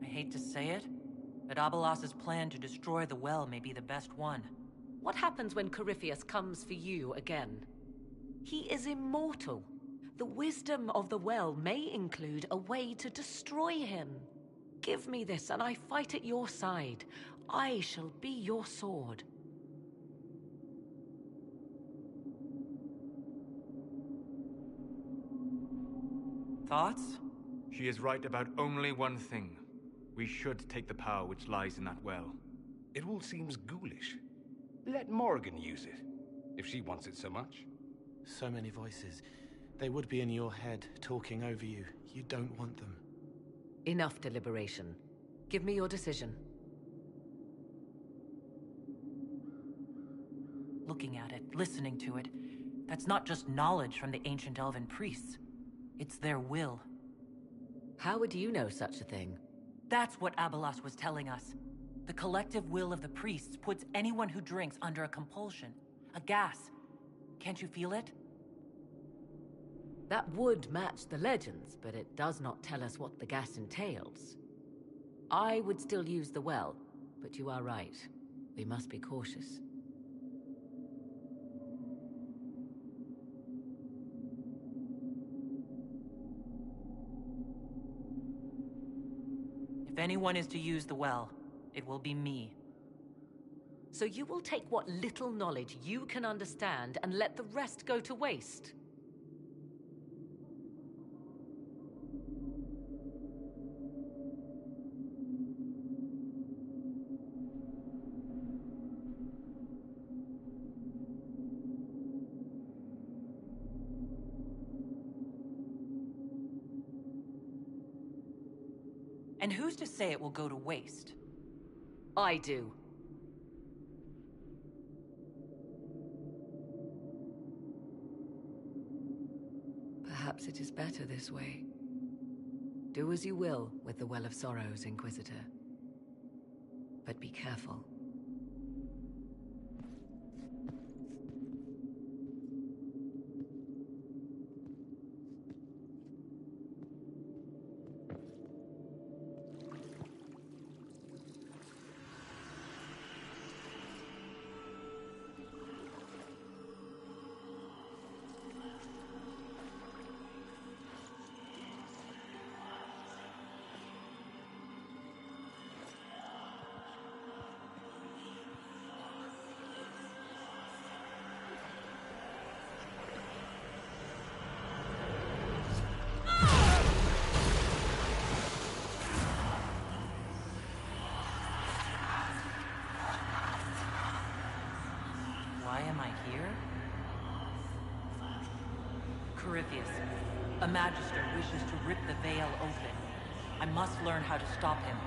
I hate to say it, but Abelas's plan to destroy the well may be the best one. What happens when Corypheus comes for you again? He is immortal. The wisdom of the well may include a way to destroy him. Give me this, and I fight at your side. I shall be your sword. Thoughts? She is right about only one thing. We should take the power which lies in that well. It all seems ghoulish. Let Morrigan use it, if she wants it so much. So many voices. They would be in your head, talking over you. You don't want them. Enough deliberation. Give me your decision. Looking at it, listening to it, that's not just knowledge from the ancient elven priests. It's their will. How would you know such a thing? That's what Abelas was telling us. The collective will of the priests puts anyone who drinks under a compulsion. A gas. Can't you feel it? That would match the legends, but it does not tell us what the gas entails. I would still use the well, but you are right. We must be cautious. If anyone is to use the well, it will be me. So you will take what little knowledge you can understand and let the rest go to waste? And who's to say it will go to waste? I do. Perhaps it is better this way. Do as you will with the Well of Sorrows, Inquisitor. But be careful. Why am I here? Corypheus, a magister wishes to rip the veil open. I must learn how to stop him.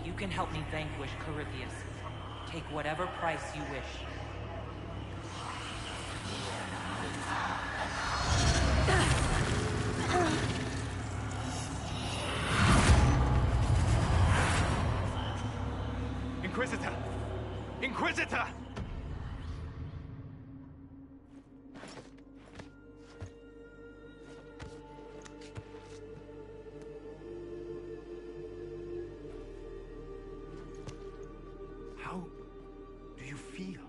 If you can help me vanquish Corypheus, take whatever price you wish. Inquisitor! Inquisitor! How do you feel?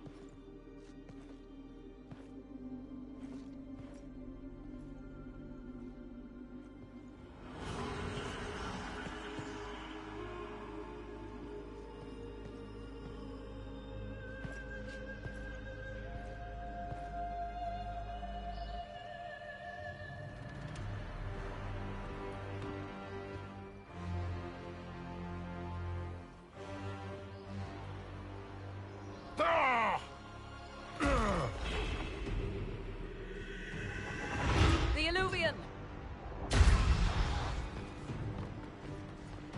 The Illuvian!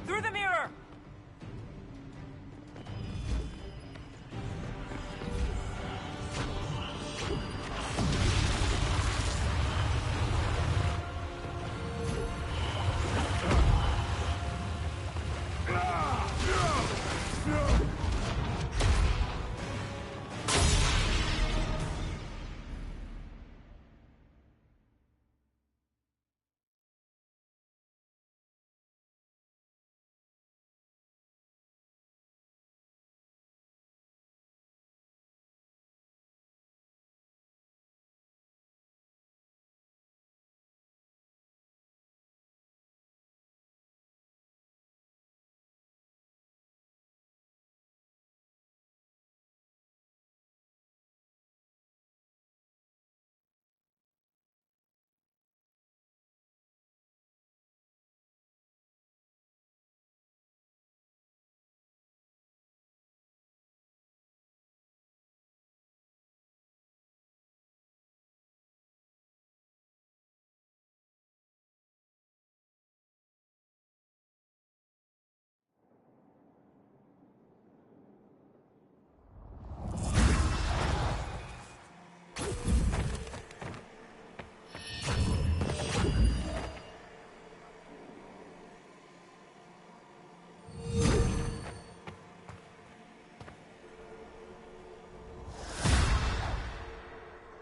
Through the mirror!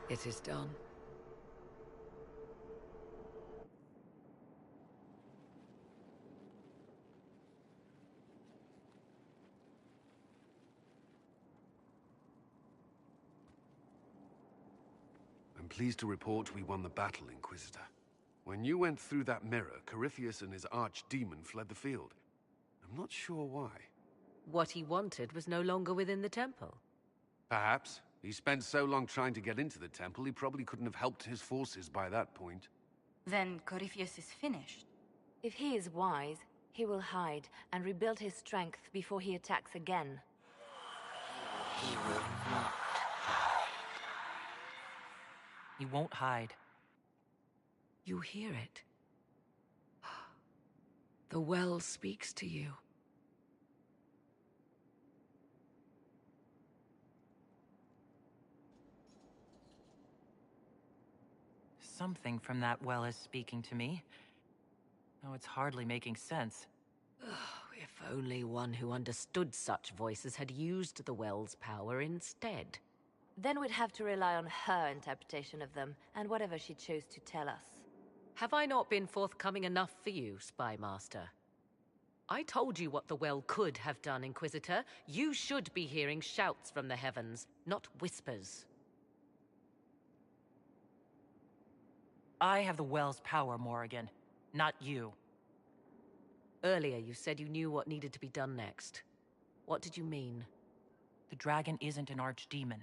It is done. I'm pleased to report we won the battle, Inquisitor. When you went through that mirror, Corypheus and his archdemon fled the field. I'm not sure why. What he wanted was no longer within the temple. Perhaps. He spent so long trying to get into the temple, he probably couldn't have helped his forces by that point. Then Corypheus is finished. If he is wise, he will hide and rebuild his strength before he attacks again. He will not. He won't hide. You hear it. The well speaks to you. Something from that well is speaking to me. Though it's hardly making sense. If only one who understood such voices had used the well's power instead. Then we'd have to rely on her interpretation of them, and whatever she chose to tell us. Have I not been forthcoming enough for you, Spy Master? I told you what the well could have done, Inquisitor. You should be hearing shouts from the heavens, not whispers. I have the well's power, Morrigan, not you. Earlier you said you knew what needed to be done next. What did you mean? The dragon isn't an archdemon.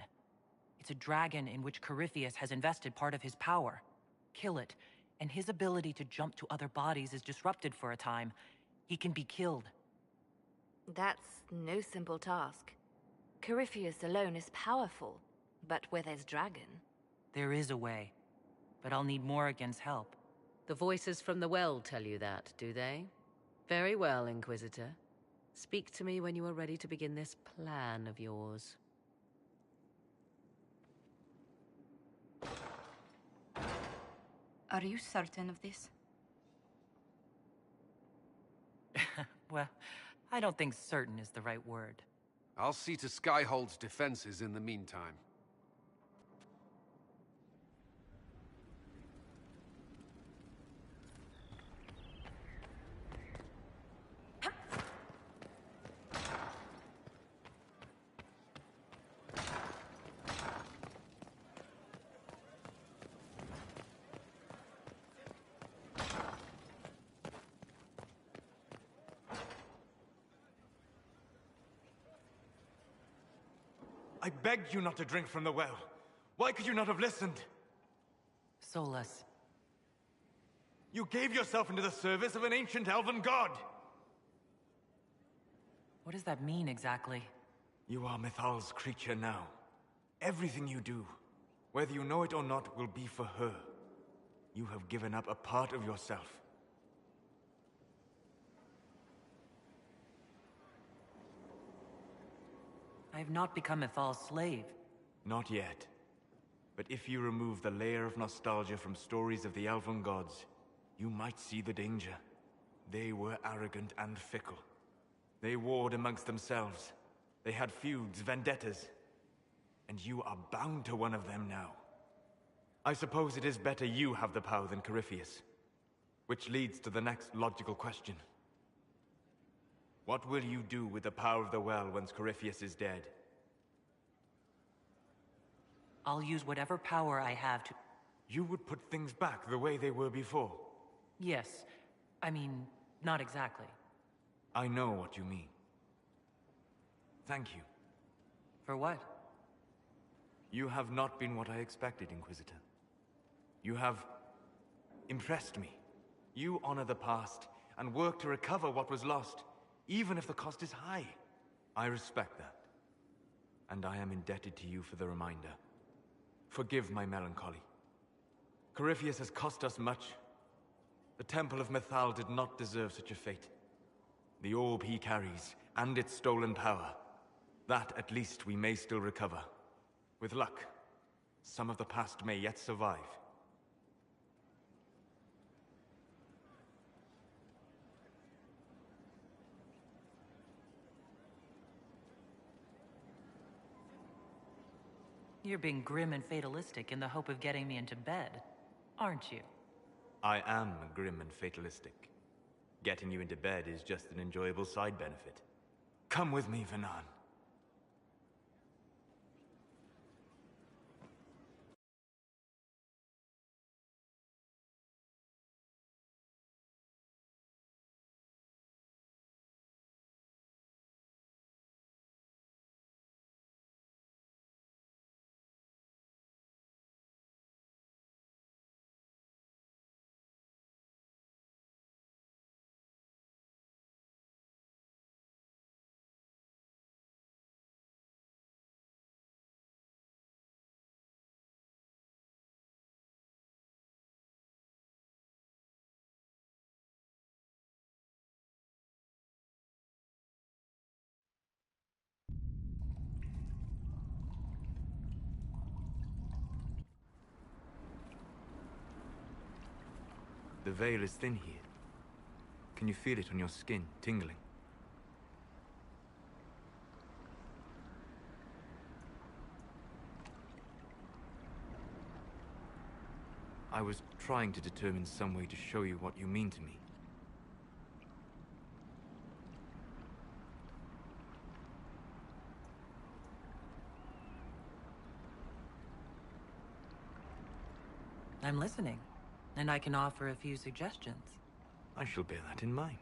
It's a dragon in which Corypheus has invested part of his power. Kill it, and his ability to jump to other bodies is disrupted for a time. He can be killed. That's no simple task. Corypheus alone is powerful, but where there's dragon... There is a way, but I'll need Morrigan's help. The voices from the well tell you that, do they? Very well, Inquisitor. Speak to me when you are ready to begin this plan of yours. Are you certain of this? Well, I don't think certain is the right word. I'll see to Skyhold's defenses in the meantime. I begged you not to drink from the well. Why could you not have listened? Solas. You gave yourself into the service of an ancient elven god! What does that mean exactly? You are Mythal's creature now. Everything you do, whether you know it or not, will be for her. You have given up a part of yourself. I have not become Mythal's slave. Not yet. But if you remove the layer of nostalgia from stories of the elven gods, you might see the danger. They were arrogant and fickle. They warred amongst themselves. They had feuds, vendettas. And you are bound to one of them now. I suppose it is better you have the power than Corypheus. Which leads to the next logical question. What will you do with the power of the well once Corypheus is dead? I'll use whatever power I have to... You would put things back the way they were before? Yes. I mean, not exactly. I know what you mean. Thank you. For what? You have not been what I expected, Inquisitor. You have impressed me. You honor the past and work to recover what was lost, even if the cost is high. I respect that. And I am indebted to you for the reminder. Forgive my melancholy. Corypheus has cost us much. The Temple of Mythal did not deserve such a fate. The orb he carries, and its stolen power, that at least we may still recover. With luck, some of the past may yet survive. You're being grim and fatalistic in the hope of getting me into bed, aren't you? I am grim and fatalistic. Getting you into bed is just an enjoyable side benefit. Come with me, Vanan. The veil is thin here. Can you feel it on your skin, tingling? I was trying to determine some way to show you what you mean to me. I'm listening, and I can offer a few suggestions. I shall bear that in mind.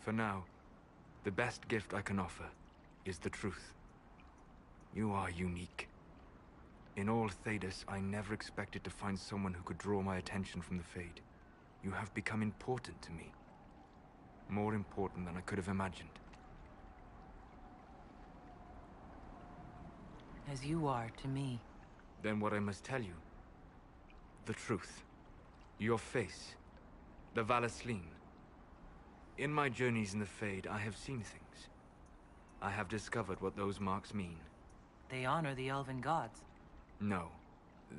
For now, the best gift I can offer is the truth. You are unique. In all Thedas, I never expected to find someone who could draw my attention from the Fade. You have become important to me. More important than I could have imagined. As you are to me. Then what I must tell you. The truth. Your face. The Valasleen. In my journeys in the Fade, I have seen things. I have discovered what those marks mean. They honor the elven gods. No.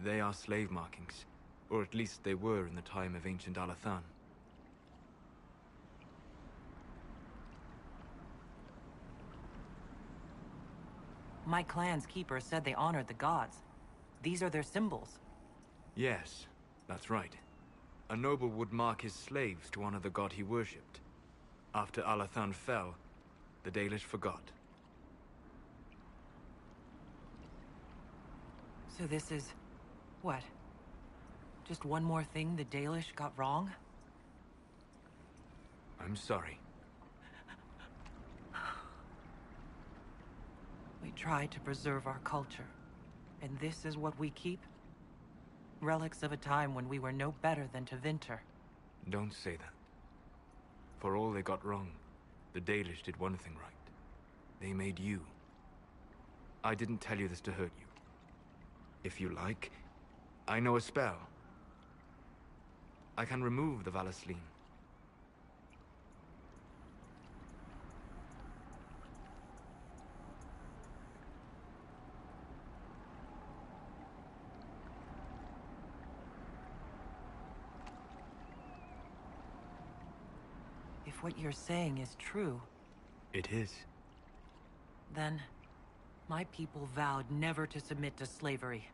They are slave markings. Or at least they were in the time of ancient Alathan. My clan's keeper said they honored the gods. These are their symbols. Yes, that's right. A noble would mark his slaves to honor the god he worshipped. After Alathan fell, the Dalish forgot. So this is... what? Just one more thing the Dalish got wrong? I'm sorry. We tried to preserve our culture, and this is what we keep? Relics of a time when we were no better than Tevinter. Don't say that. For all they got wrong, the Dalish did one thing right. They made you. I didn't tell you this to hurt you. If you like, I know a spell. I can remove the Valasleen. If what you're saying is true... It is. Then, my people vowed never to submit to slavery.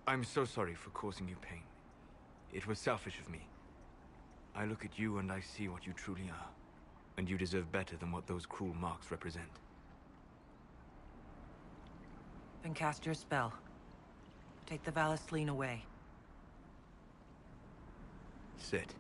I'm so sorry for causing you pain. It was selfish of me. I look at you and I see what you truly are. And you deserve better than what those cruel marks represent. Then cast your spell. Take the Valasleen away. Sit.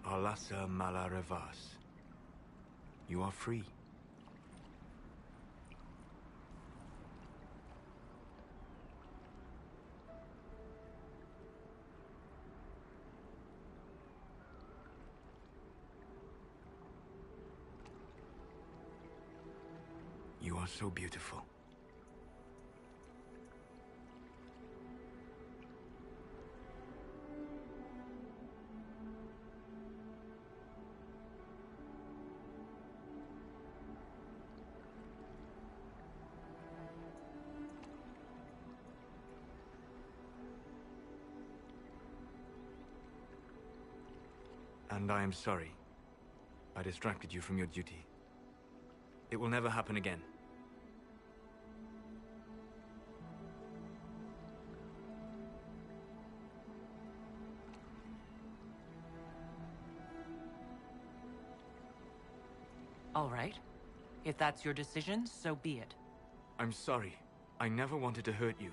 Alasa Malarevas. You are free. You are so beautiful. And I am sorry. I distracted you from your duty. It will never happen again. All right. If that's your decision, so be it. I'm sorry. I never wanted to hurt you.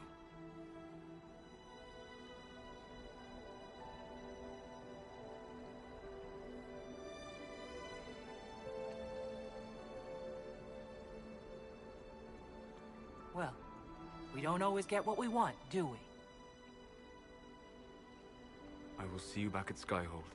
Well, we don't always get what we want, do we? I will see you back at Skyhold.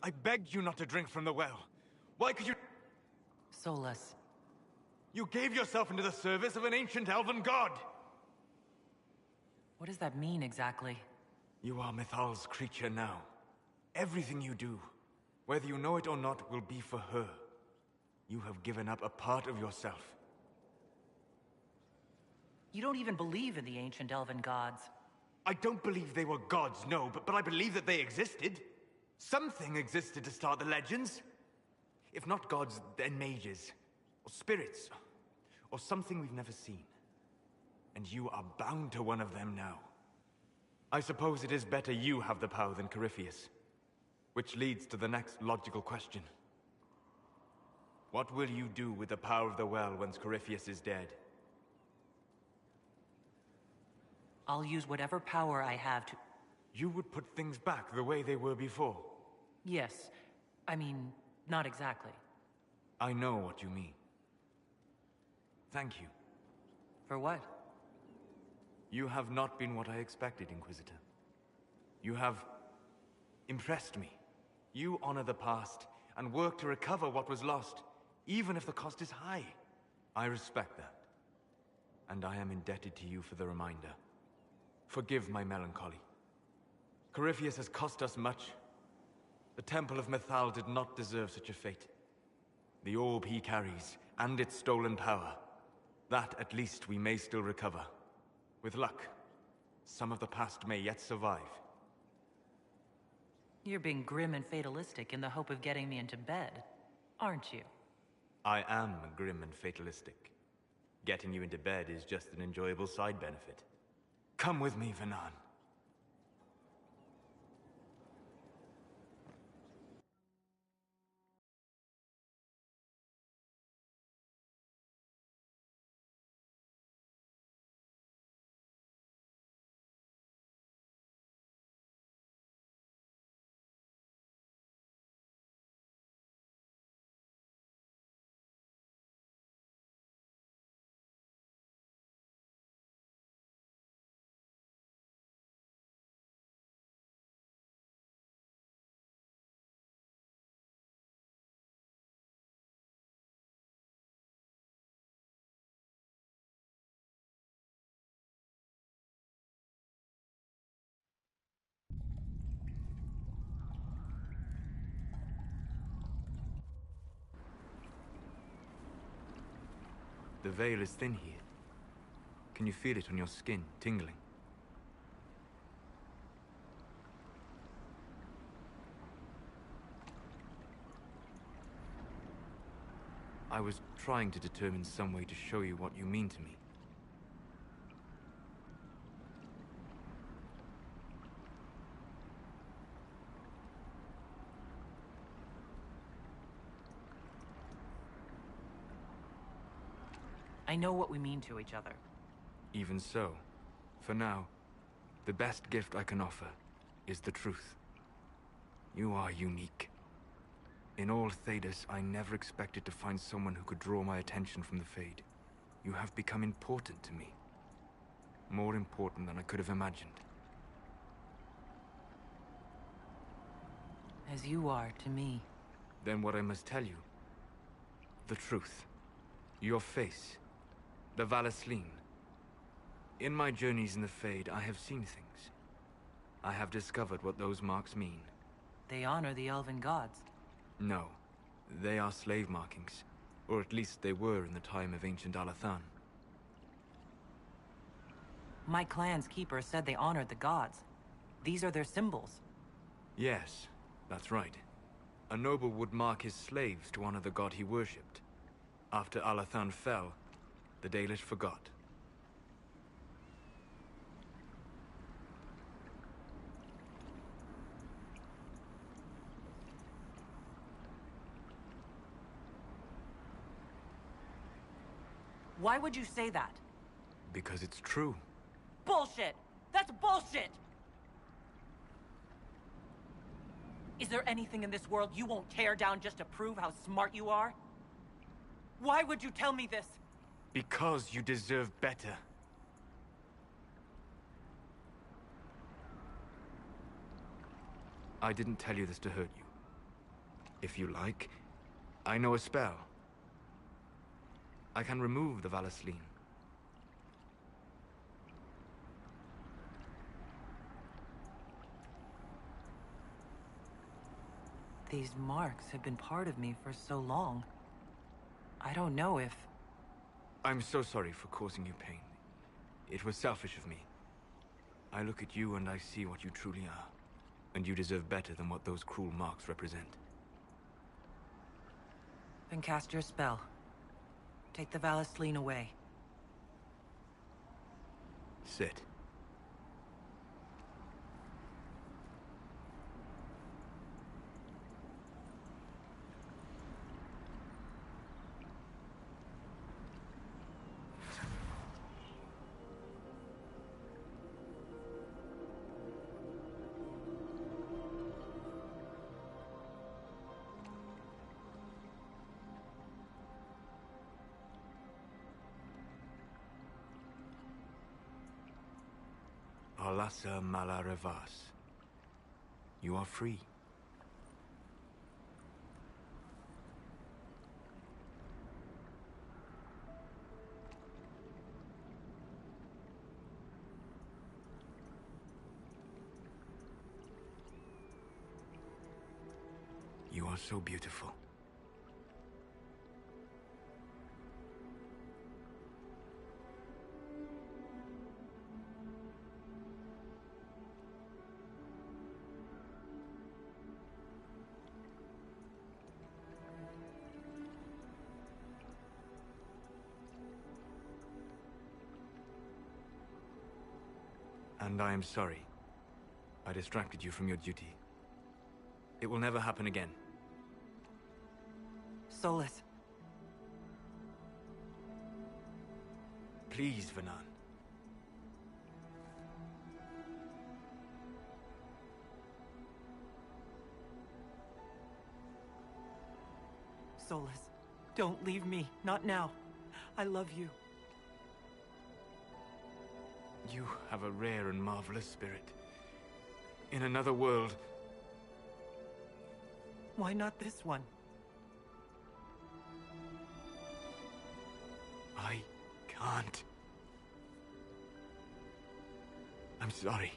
I begged you not to drink from the well. Why could you... Solas. You gave yourself into the service of an ancient elven god! What does that mean exactly? You are Mythal's creature now. Everything you do, whether you know it or not, will be for her. You have given up a part of yourself. You don't even believe in the ancient elven gods. I don't believe they were gods, no, but I believe that they existed. Something existed to start the legends. If not gods, then mages. Or spirits. Or something we've never seen. And you are bound to one of them now. I suppose it is better you have the power than Corypheus. Which leads to the next logical question. What will you do with the power of the well once Corypheus is dead? I'll use whatever power I have to... You would put things back the way they were before? Yes. I mean, not exactly. I know what you mean. Thank you. For what? You have not been what I expected, Inquisitor. You have impressed me. You honor the past and work to recover what was lost, even if the cost is high. I respect that. And I am indebted to you for the reminder. Forgive my melancholy. Corypheus has cost us much. The Temple of Mythal did not deserve such a fate. The orb he carries, and its stolen power, that at least we may still recover. With luck, some of the past may yet survive. You're being grim and fatalistic in the hope of getting me into bed, aren't you? I am grim and fatalistic. Getting you into bed is just an enjoyable side benefit. Come with me, Vanan. The veil is thin here. Can you feel it on your skin, tingling? I was trying to determine some way to show you what you mean to me. I know what we mean to each other. Even so, for now, the best gift I can offer is the truth. You are unique. In all Thedas, I never expected to find someone who could draw my attention from the Fade. You have become important to me. More important than I could have imagined. As you are to me. Then what I must tell you, the truth. Your face. The Valasleen. In my journeys in the Fade, I have seen things. I have discovered what those marks mean. They honor the elven gods. No. They are slave markings. Or at least they were in the time of ancient Alathan. My clan's keeper said they honored the gods. These are their symbols. Yes, that's right. A noble would mark his slaves to honor the god he worshipped. After Alathan fell, the Dalish forgot. Why would you say that? Because it's true. Bullshit! That's bullshit! Is there anything in this world you won't tear down just to prove how smart you are? Why would you tell me this? Because you deserve better. I didn't tell you this to hurt you. If you like, I know a spell. I can remove the Valasleen. These marks have been part of me for so long. I don't know if... I'm so sorry for causing you pain. It was selfish of me. I look at you and I see what you truly are. And you deserve better than what those cruel marks represent. Then cast your spell. Take the Valasleen away. Sit. Alasa Malarevas. You are free. You are so beautiful. And I am sorry. I distracted you from your duty. It will never happen again. Solas. Please, Vanan. Solas, don't leave me. Not now. I love you. You have a rare and marvelous spirit. In another world... Why not this one? I can't. I'm sorry.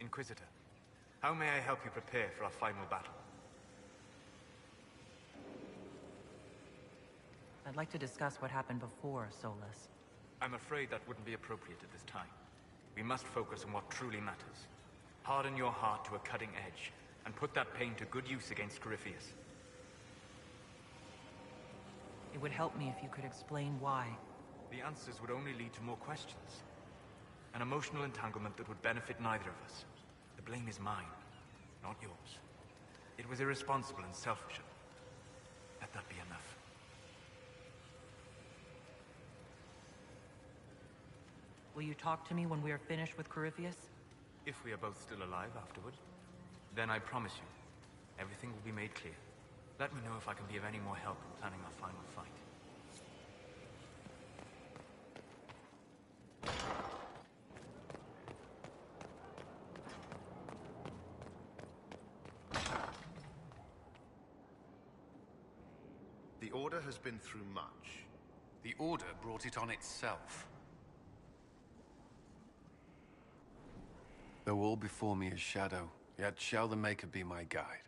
Inquisitor, how may I help you prepare for our final battle? I'd like to discuss what happened before, Solas. I'm afraid that wouldn't be appropriate at this time. We must focus on what truly matters. Harden your heart to a cutting edge, and put that pain to good use against Corypheus. It would help me if you could explain why. The answers would only lead to more questions. An emotional entanglement that would benefit neither of us. The blame is mine, not yours. It was irresponsible and selfish. Let that be enough. Will you talk to me when we are finished with Corypheus? If we are both still alive afterward, then I promise you, everything will be made clear. Let me know if I can be of any more help in planning our final fight. The Order has been through much. The Order brought it on itself. Though all before me is shadow, yet shall the Maker be my guide.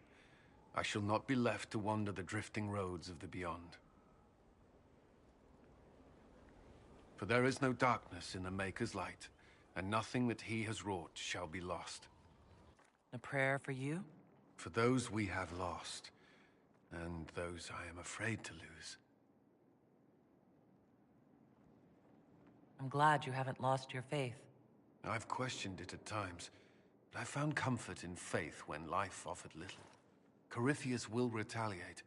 I shall not be left to wander the drifting roads of the beyond. For there is no darkness in the Maker's light, and nothing that he has wrought shall be lost. A prayer for you? For those we have lost, and those I am afraid to lose. I'm glad you haven't lost your faith. I've questioned it at times, but I found comfort in faith when life offered little. Corypheus will retaliate.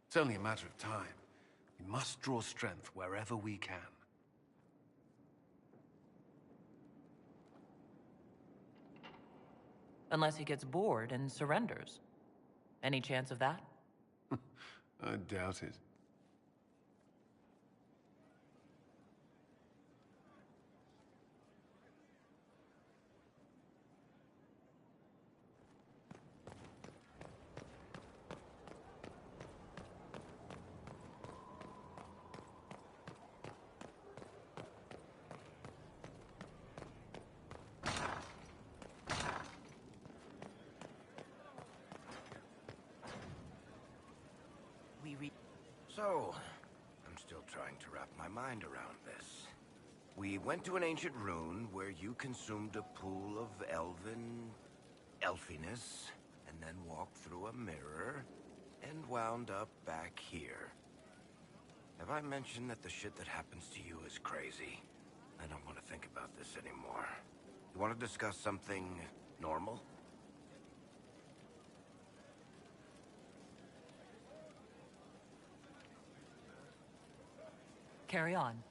It's only a matter of time. We must draw strength wherever we can. Unless he gets bored and surrenders. Any chance of that? I doubt it. So, I'm still trying to wrap my mind around this. We went to an ancient rune where you consumed a pool of elfiness, and then walked through a mirror, and wound up back here. Have I mentioned that the shit that happens to you is crazy? I don't want to think about this anymore. You want to discuss something normal? Carry on.